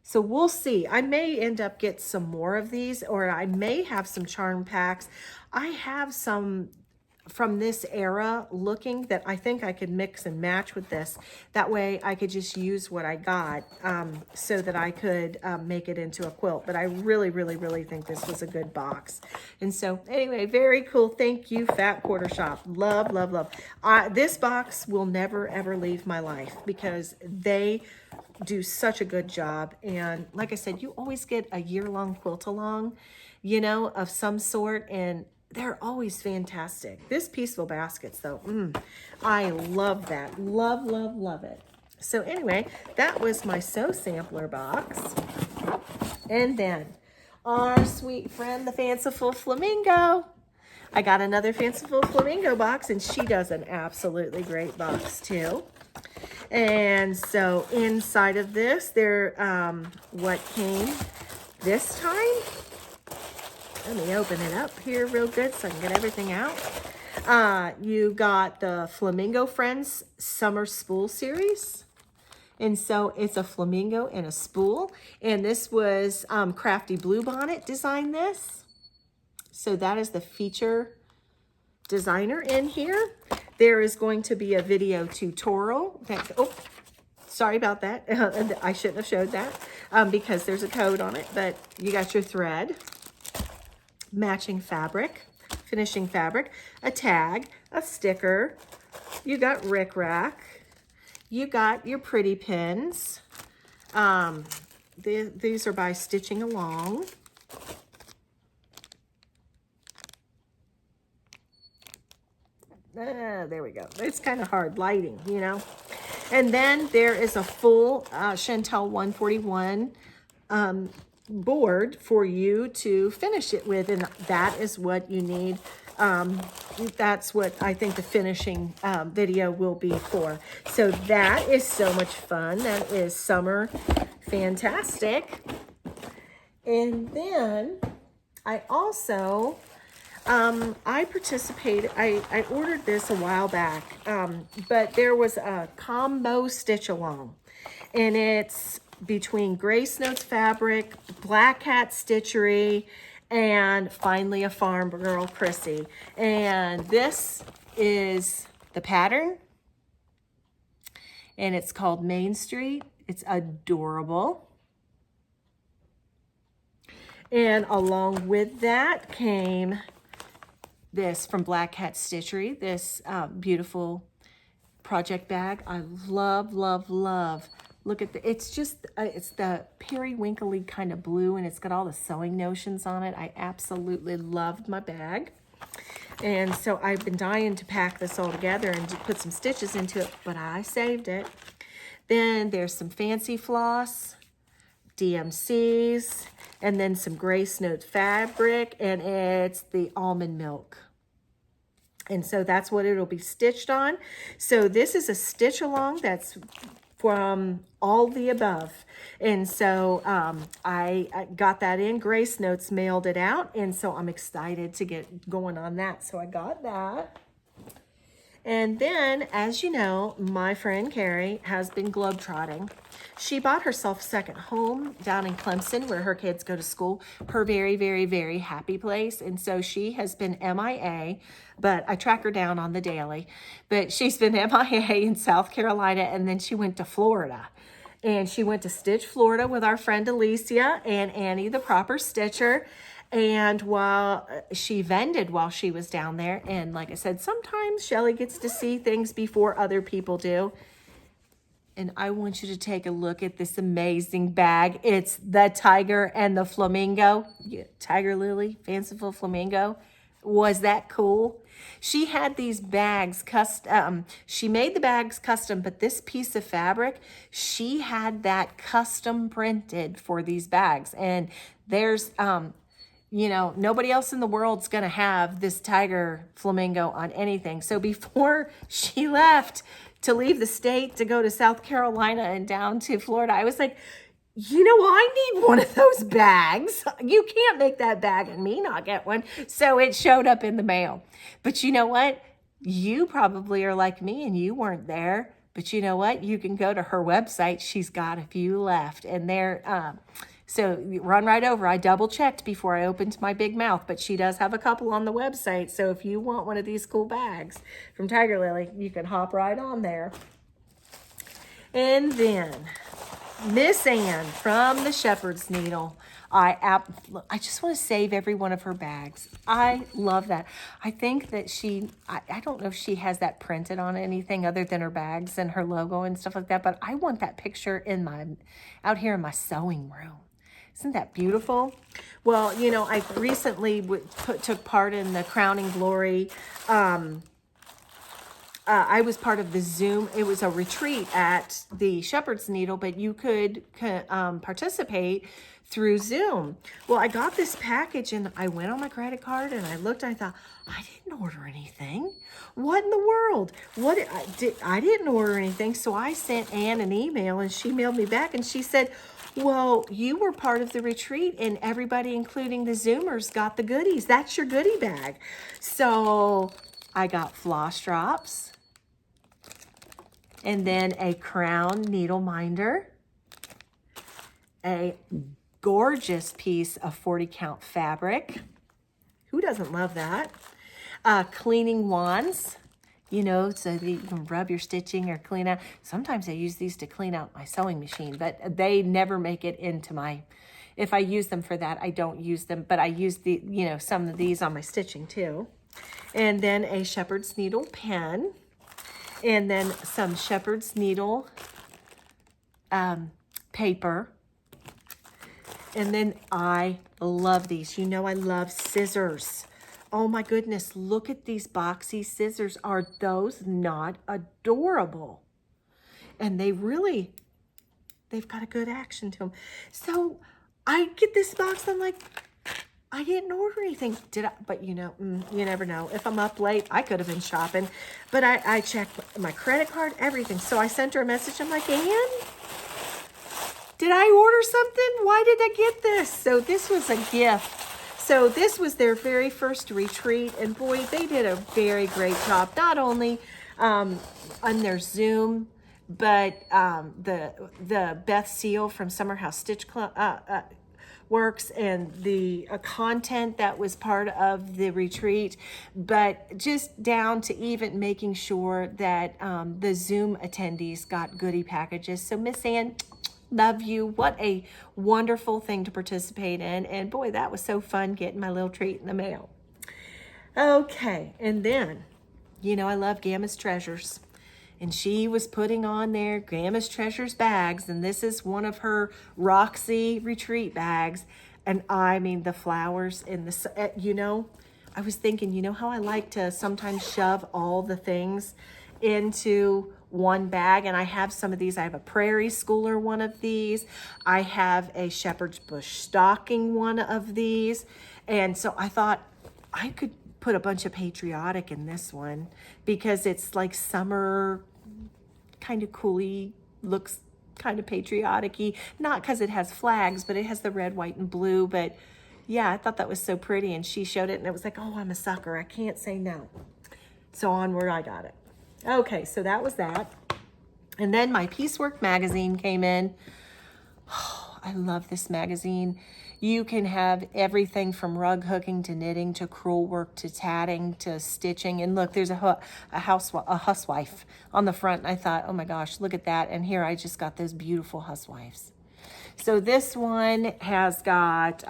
So we'll see. I may end up get some more of these, or I may have some charm packs. I have some from this era looking that I think I could mix and match with this. That way I could just use what I got so that I could make it into a quilt. But I really, really, really think this was a good box. And so anyway, very cool. Thank you, Fat Quarter Shop. Love, love, love. This box will never, ever leave my life because they do such a good job. And like I said, you always get a year-long quilt along, you know, of some sort, and they're always fantastic. This Peaceful Baskets, though, I love that. Love, love, love it. So anyway, that was my Sew Sampler box. And then our sweet friend, the Fanciful Flamingo. I got another Fanciful Flamingo box, and she does an absolutely great box too. And so inside of this, what came this time. Let me open it up here real good so I can get everything out. You got the Flamingo Friends Summer Spool Series. And so it's a flamingo and a spool. And this was Crafty Bluebonnet designed this. So that is the feature designer in here. There is going to be a video tutorial that, sorry about that. I shouldn't have showed that because there's a code on it, but you got your thread, matching fabric, finishing fabric, a tag, a sticker, you got rickrack, you got your pretty pins. These are by Stitching Along. There we go. It's kind of hard lighting, you know. And then there is a full Chantel 141 board for you to finish it with, and that is what you need. That's what I think the finishing video will be for. So that is so much fun. That is summer fantastic. And then I also I participated, I ordered this a while back, but there was a combo stitch along, and it's between Grace Notes Fabric, Black Hat Stitchery, and finally a Farm Girl, Chrissy. And this is the pattern, and it's called Main Street. It's adorable. And along with that came this from Black Hat Stitchery, this beautiful project bag. I love, love, love. Look at the, it's just, it's the periwinkly kind of blue, and it's got all the sewing notions on it. I absolutely loved my bag. And so I've been dying to pack this all together and to put some stitches into it, but I saved it. Then there's some fancy floss, DMCs, and then some Grace Notes fabric, and it's the almond milk. And so that's what it'll be stitched on. So this is a stitch along that's from all the above. And so I got that in. Grace Notes mailed it out, and so I'm excited to get going on that. So I got that. And then, as you know, my friend Carrie has been globetrotting. She bought herself a second home down in Clemson, where her kids go to school, her very, very, very happy place. And so she has been MIA, but I track her down on the daily. But she's been MIA in South Carolina, and then she went to Florida. And she went to Stitch, Florida with our friend Alicia and Annie, the proper stitcher. And while she vended while she was down there, and like I said, sometimes Shellie gets to see things before other people do. And I want you to take a look at this amazing bag. It's the tiger and the flamingo. Yeah, tiger lily, fanciful flamingo. Was that cool? She had these bags custom. She made the bags custom, but this piece of fabric, she had that custom printed for these bags. And there's, you know, nobody else in the world's going to have this tiger flamingo on anything. So before she left to leave the state to go to South Carolina and down to Florida, I was like, you know, I need one of those bags. You can't make that bag and me not get one. So it showed up in the mail. But you know what? You probably are like me and you weren't there. But you know what? You can go to her website. She's got a few left. And they're, so run right over. I double checked before I opened my big mouth. But she does have a couple on the website. So if you want one of these cool bags from Tiger Lily, you can hop right on there. And then Miss Ann from the Shepherd's Needle. I just want to save every one of her bags. I love that. I think that I don't know if she has that printed on anything other than her bags and her logo and stuff like that, but I want that picture out here in my sewing room. Isn't that beautiful? Well, you know, I recently took part in the Crowning Glory. I was part of the Zoom. It was a retreat at the Shepherd's Needle, but you could participate through Zoom. Well, I got this package and I went on my credit card and I looked and I thought, I didn't order anything. What in the world? I didn't order anything. So I sent Ann an email and she mailed me back and she said, well, you were part of the retreat and everybody, including the Zoomers, got the goodies. That's your goodie bag. So I got floss drops and then a crown needle minder, a gorgeous piece of 40 count fabric. Who doesn't love that? Cleaning wands. you know, so that you can rub your stitching or clean out. Sometimes I use these to clean out my sewing machine, but they never make it into my, if I use them for that, I don't use them, but I use the, you know, some of these on my stitching too. And then a shepherd's needle pen, and then some shepherd's needle paper. And then I love these. You know I love scissors. Oh my goodness, look at these boxy scissors. Are those not adorable? And they've got a good action to them. So I get this box, I'm like, I didn't order anything. Did I? But you know, you never know. If I'm up late, I could have been shopping. But I checked my credit card, everything. So I sent her a message. I'm like, Ann, did I order something? Why did I get this? So this was a gift. So this was their very first retreat. And boy, they did a very great job. Not only on their Zoom, but the Beth Seal from Summer House Stitch Club, Works, and the content that was part of the retreat, but just down to even making sure that the Zoom attendees got goodie packages. So Miss Ann, love you. What a wonderful thing to participate in. And boy, that was so fun getting my little treat in the mail. Okay, and then, you know, I love Gamma's Treasures. And she was putting on there Gamma's Treasures bags, and this is one of her Roxy retreat bags. And I mean, the flowers in the, you know, I was thinking, you know how I like to sometimes shove all the things into one bag, and I have some of these. I have a Prairie Schooler one of these. I have a Shepherd's Bush stocking one of these. And so I thought I could put a bunch of patriotic in this one because it's like summer, kind of cooly, looks kind of patriotic-y. Not because it has flags, but it has the red, white, and blue. But yeah, I thought that was so pretty, and she showed it, and it was like, oh, I'm a sucker. I can't say no. So onward, I got it. Okay, so that was that. And then my Piecework magazine came in. Oh, I love this magazine. You can have everything from rug hooking to knitting to crewel work to tatting to stitching. And look, there's a housewife on the front. And I thought, oh my gosh, look at that. And here I just got those beautiful housewives. So this one has got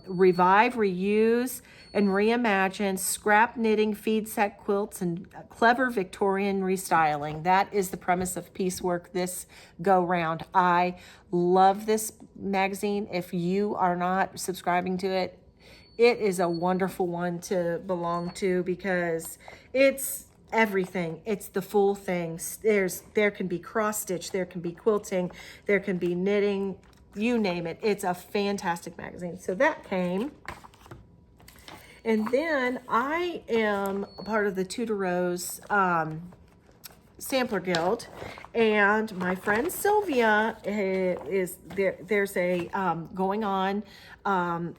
revive, reuse, and reimagine scrap knitting, feed set quilts, and clever Victorian restyling. That is the premise of Piecework this go round. I love this magazine. If you are not subscribing to it, it is a wonderful one to belong to because it's everything. It's the full thing. There can be cross stitch, there can be quilting, there can be knitting, you name it. It's a fantastic magazine. So that came. And then I am a part of the Tudor Rose Sampler Guild, and my friend Sylvia is there. There's a going on.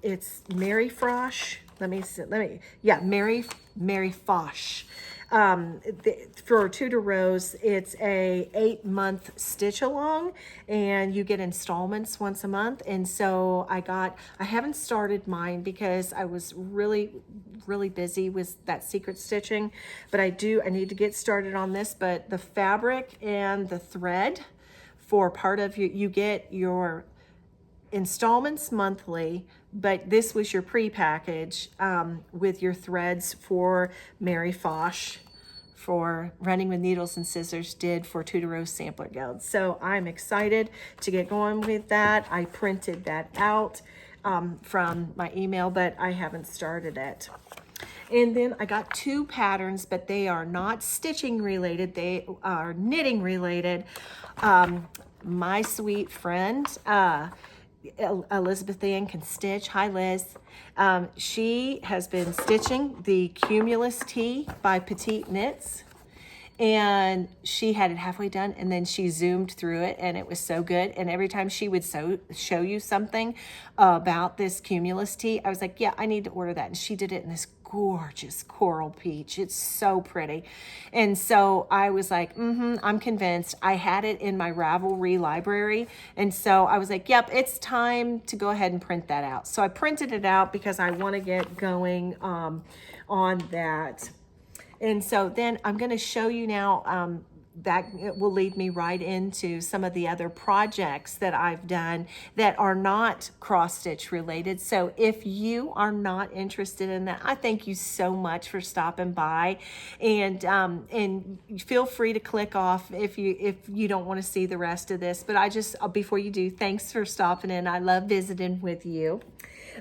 It's Mary Frosh. Mary Fosh. For Tudor Rose, it's a 8-month stitch along, and you get installments once a month. And so I haven't started mine because I was really busy with that secret stitching, but I need to get started on this. But the fabric and the thread for part of you get your installments monthly, but this was your pre-package with your threads for Mary Fosh, for Running with Needles and Scissors did for Tudor Rose Sampler Guild. So I'm excited to get going with that. I printed that out from my email, but I haven't started it. And then I got 2 patterns, but they are not stitching related. They are knitting related. My sweet friend, Elizabeth Ann can stitch. Hi, Liz. She has been stitching the Cumulus Tee by Petite Knits, and she had it halfway done, and then she zoomed through it, and it was so good. And every time she would show you something about this Cumulus Tee, I was like, yeah, I need to order that. And she did it in this gorgeous coral peach. It's so pretty. And so I was like, I'm convinced. I had it in my Ravelry library. And so I was like, yep, it's time to go ahead and print that out. So I printed it out because I want to get going on that. And so then I'm going to show you now, that it will lead me right into some of the other projects that I've done that are not cross stitch related. So if you are not interested in that, I thank you so much for stopping by, and feel free to click off if you don't want to see the rest of this. But I just, before you do, thanks for stopping in. I love visiting with you.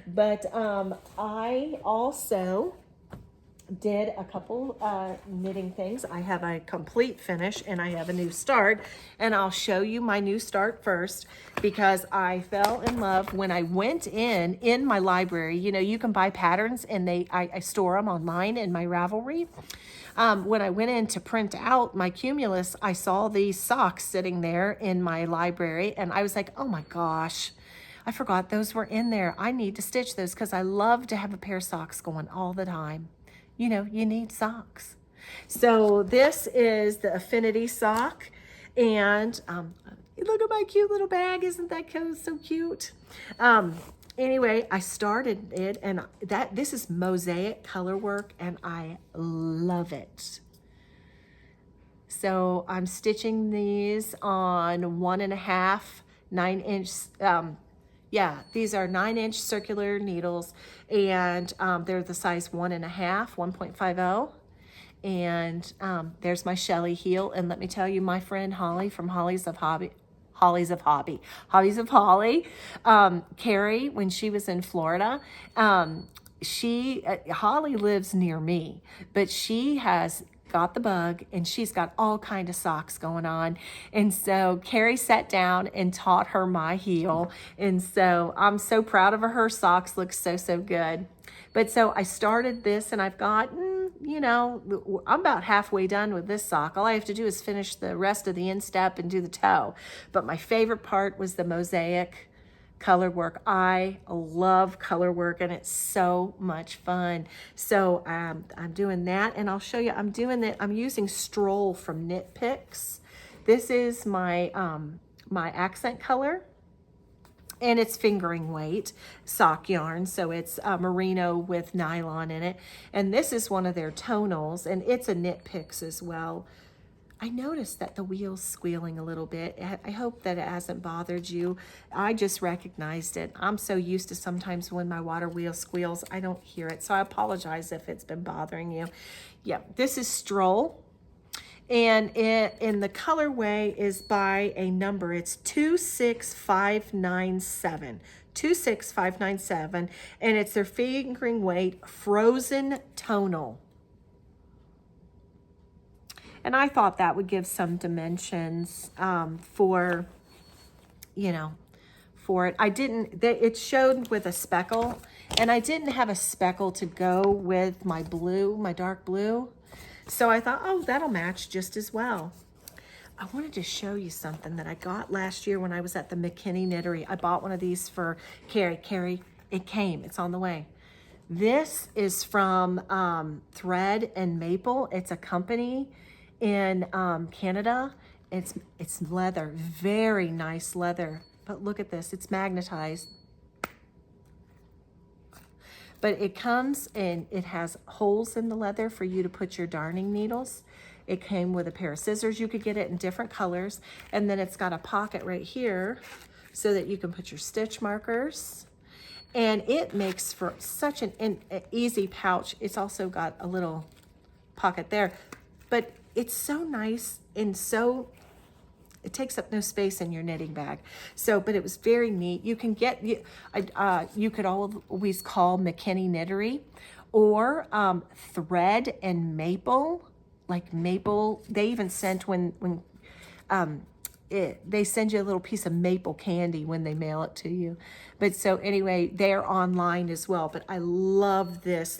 But I also did a couple knitting things. I have a complete finish and I have a new start, and I'll show you my new start first because I fell in love when I went in my library. You know, you can buy patterns and I store them online in my Ravelry. When I went in to print out my Cumulus, I saw these socks sitting there in my library, and I was like, oh my gosh, I forgot those were in there. I need to stitch those because I love to have a pair of socks going all the time. You know, you need socks. So this is the Affinity sock, and look at my cute little bag. Isn't that so cute? Anyway, I started it, and this is mosaic color work, and I love it. So I'm stitching these on 1.5 9-inch. Yeah, these are 9-inch circular needles, and they're the size 1.5, 1.50. And there's my Shellie heel. And let me tell you, my friend Holly from Hobbies of Holly, Carrie, when she was in Florida, Holly lives near me, but she has got the bug, and she's got all kind of socks going on. And so Carrie sat down and taught her my heel. And so I'm so proud of her. Her socks look so good. But so I started this, and I've got, you know, I'm about halfway done with this sock. All I have to do is finish the rest of the instep and do the toe. But my favorite part was the mosaic color work. I love color work, and it's so much fun. So I'm doing that, and I'll show you. I'm doing that. I'm using Stroll from Knit Picks. This is my my accent color, and it's fingering weight sock yarn. So it's merino with nylon in it, and this is one of their tonals, and it's a Knit Picks as well. I noticed that the wheel's squealing a little bit. I hope that it hasn't bothered you. I just recognized it. I'm so used to sometimes when my water wheel squeals, I don't hear it. So I apologize if it's been bothering you. Yeah, this is Stroll. And in the colorway is by a number. It's 26597. 26597. And it's their fingering weight frozen tonal. And I thought that would give some dimensions for, you know, for it. I didn't, it showed with a speckle, and I didn't have a speckle to go with my blue, my dark blue. So I thought, oh, that'll match just as well. I wanted to show you something that I got last year when I was at the McKinney Knittery. I bought one of these for Carrie. Carrie, it came, it's on the way. This is from Thread and Maple. It's a company in Canada. It's leather, very nice leather, but look at this, it's magnetized. But it comes and it has holes in the leather for you to put your darning needles. It came with a pair of scissors. You could get it in different colors, and then it's got a pocket right here so that you can put your stitch markers. And it makes for such an easy pouch. It's also got a little pocket there, but it's so nice, and so it takes up no space in your knitting bag. So, but it was very neat. You can get, you could always call McKinney Knittery, or Thread and Maple, like Maple. They even sent they send you a little piece of maple candy when they mail it to you. But so anyway, they're online as well. But I love this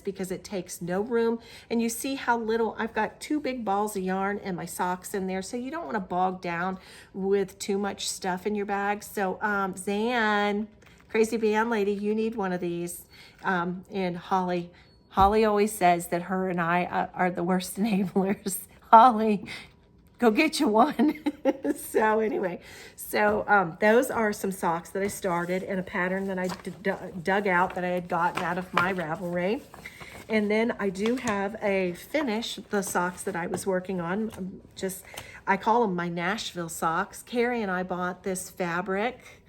because it takes no room. And you see how little, I've got 2 big balls of yarn and my socks in there. So you don't want to bog down with too much stuff in your bag. So Zan, Crazy Band Lady, you need one of these. And Holly always says that her and I are the worst enablers. Holly, go get you one. So anyway, so those are some socks that I started, and a pattern that I dug out that I had gotten out of my Ravelry. And then I do have a finish, the socks that I was working on. I call them my Nashville socks. Carrie and I bought this fabric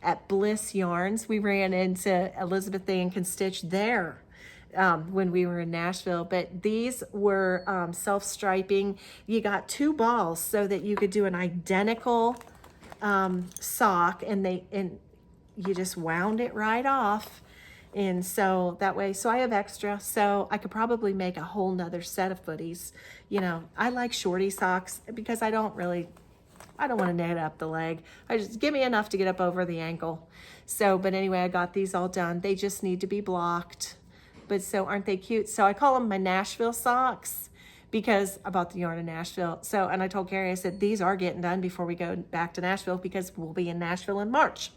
at Bliss Yarns. We ran into Elizabeth Ann can stitch there when we were in Nashville, but these were self-striping. You got 2 balls so that you could do an identical sock, and you just wound it right off. And so that way, so I have extra, so I could probably make a whole nother set of footies. You know, I like shorty socks because I don't want to knit up the leg. I just give me enough to get up over the ankle. So, but anyway, I got these all done. They just need to be blocked. But so aren't they cute? So I call them my Nashville socks because I bought the yarn in Nashville. So, and I told Carrie, I said, these are getting done before we go back to Nashville because we'll be in Nashville in March.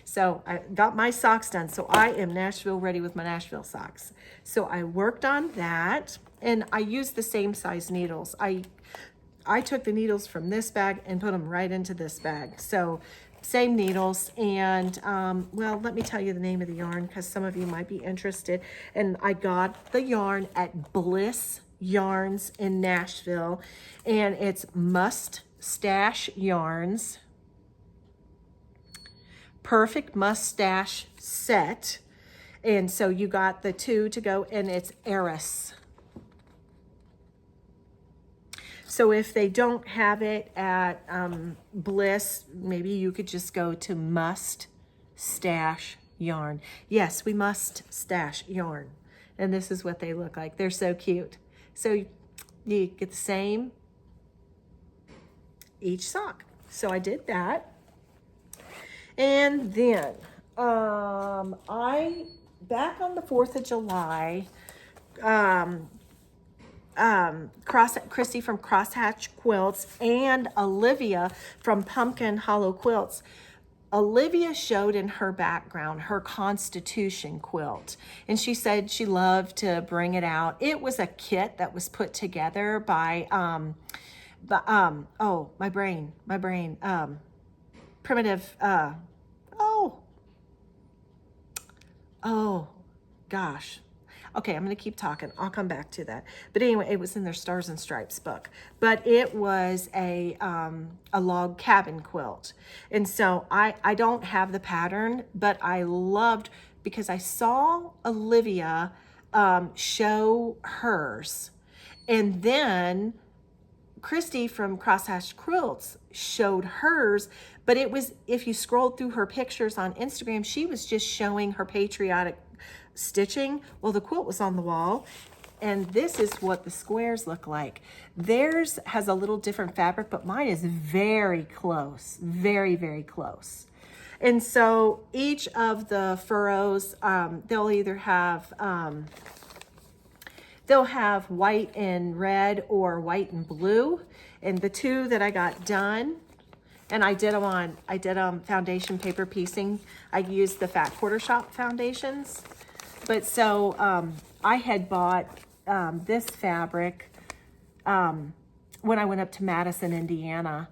So I got my socks done. So I am Nashville ready with my Nashville socks. So I worked on that, and I used the same size needles. I took the needles from this bag and put them right into this bag. So same needles. And well, let me tell you the name of the yarn because some of you might be interested. And I got the yarn at Bliss Yarns in Nashville, and it's Mustache Yarns. Perfect Mustache Set. And so you got the 2 to go, and it's Eris. So if they don't have it at Bliss, maybe you could just go to Must Stash Yarn. Yes, we must stash yarn. And this is what they look like. They're so cute. So you get the same each sock. So I did that. And then back on the 4th of July, Christy from Crosshatch Quilts and Olivia from Pumpkin Hollow Quilts. Olivia showed in her background her Constitution quilt, and she said she loved to bring it out. It was a kit that was put together by oh, my brain, Primitive, oh gosh. Okay, I'm going to keep talking. I'll come back to that. But anyway, it was in their Stars and Stripes book. But it was a log cabin quilt. And so I don't have the pattern, but I loved, because I saw Olivia show hers. And then Christy from Crosshatch Quilts showed hers, but it was, if you scrolled through her pictures on Instagram, she was just showing her patriotic stitching. Well, the quilt was on the wall, and this is what the squares look like. Theirs has a little different fabric, but mine is very close, very, very close. And so each of the furrows, they'll either have white and red or white and blue. And the 2 that I got done, and I did them foundation paper piecing. I used the Fat Quarter Shop foundations. But so I had bought this fabric when I went up to Madison, Indiana,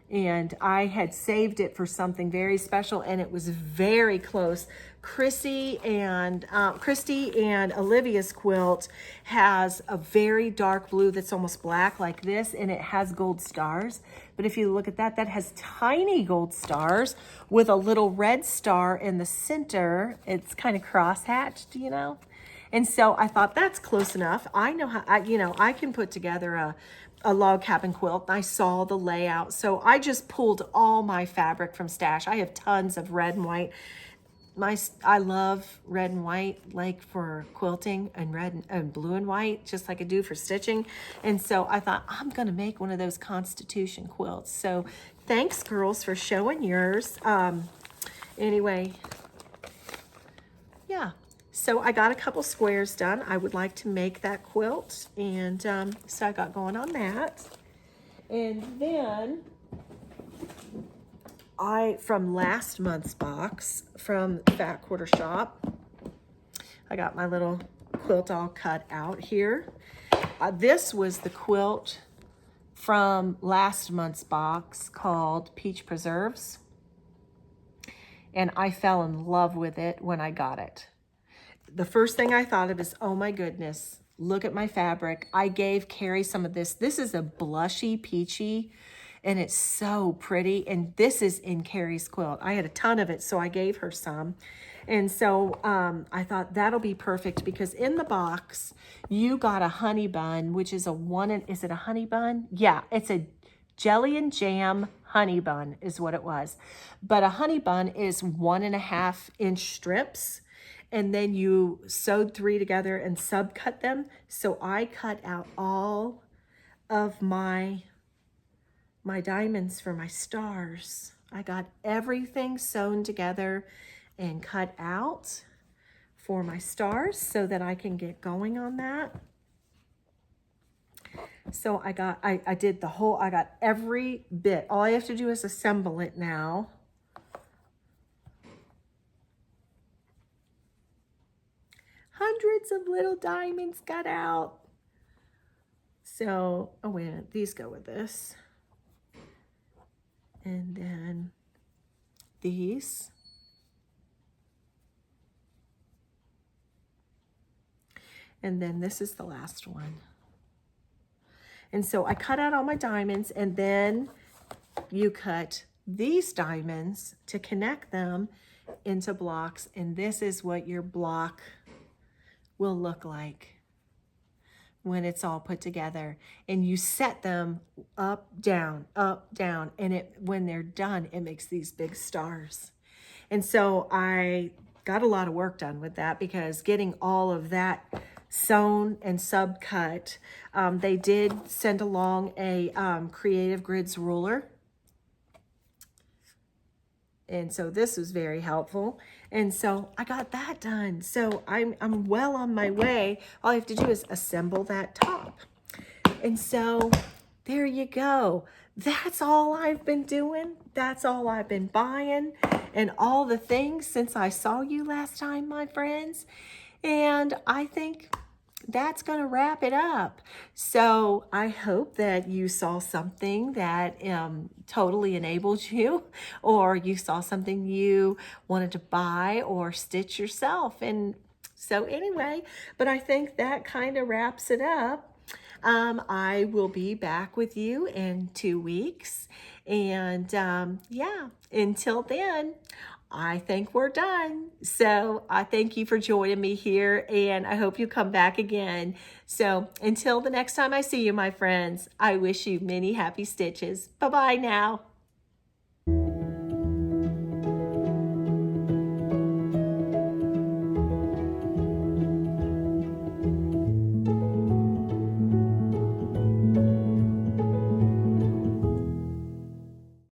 and I had saved it for something very special, and it was very close. Christy and Olivia's quilt has a very dark blue that's almost black like this, and it has gold stars. But if you look at that, that has tiny gold stars with a little red star in the center. It's kind of cross-hatched, you know? And so I thought that's close enough. I know how, I can put together a log cabin quilt. I saw the layout. So I just pulled all my fabric from stash. I have tons of red and white. I love red and white, like for quilting, and red and blue and white, just like I do for stitching. And so I thought, I'm going to make one of those Constitution quilts. So thanks, girls, for showing yours. Anyway, yeah. So I got a couple squares done. I would like to make that quilt, and so I got going on that. And then from last month's box from Fat Quarter Shop, I got my little quilt all cut out here. This was the quilt from last month's box called Peach Preserves, and I fell in love with it when I got it. the first thing I thought of is, oh my goodness, look at my fabric. I gave Carrie some of this. This is a blushy peachy, and it's so pretty. And this is in Carrie's quilt. I had a ton of it, so I gave her some. And so I thought that'll be perfect, because in the box, you got a honey bun, which is is it a honey bun? Yeah, it's a jelly and jam honey bun is what it was. But a honey bun is 1.5 inch strips. And then you sewed 3 together and subcut them. So I cut out all of my diamonds for my stars. I got everything sewn together and cut out for my stars so that I can get going on that. So I got every bit. All I have to do is assemble it now. Hundreds of little diamonds cut out. So, oh wait a minute, these go with this. And then these. And then this is the last one. And so I cut out all my diamonds, and then you cut these diamonds to connect them into blocks. And this is what your block will look like when it's all put together. And you set them up, down, and when they're done, it makes these big stars. And so I got a lot of work done with that, because getting all of that sewn and subcut, they did send along a Creative Grids ruler. And so this was very helpful. And so I got that done. So I'm well on my way. All I have to do is assemble that top. And so there you go. That's all I've been doing. That's all I've been buying, and all the things since I saw you last time, my friends. And I think that's going to wrap it up. So I hope that you saw something that totally enabled you, or you saw something you wanted to buy or stitch yourself. And so anyway, but I think that kind of wraps it up. I will be back with you in 2 weeks. And yeah, until then, I think we're done. So I thank you for joining me here, and I hope you come back again. So until the next time I see you, my friends, I wish you many happy stitches. Bye-bye now.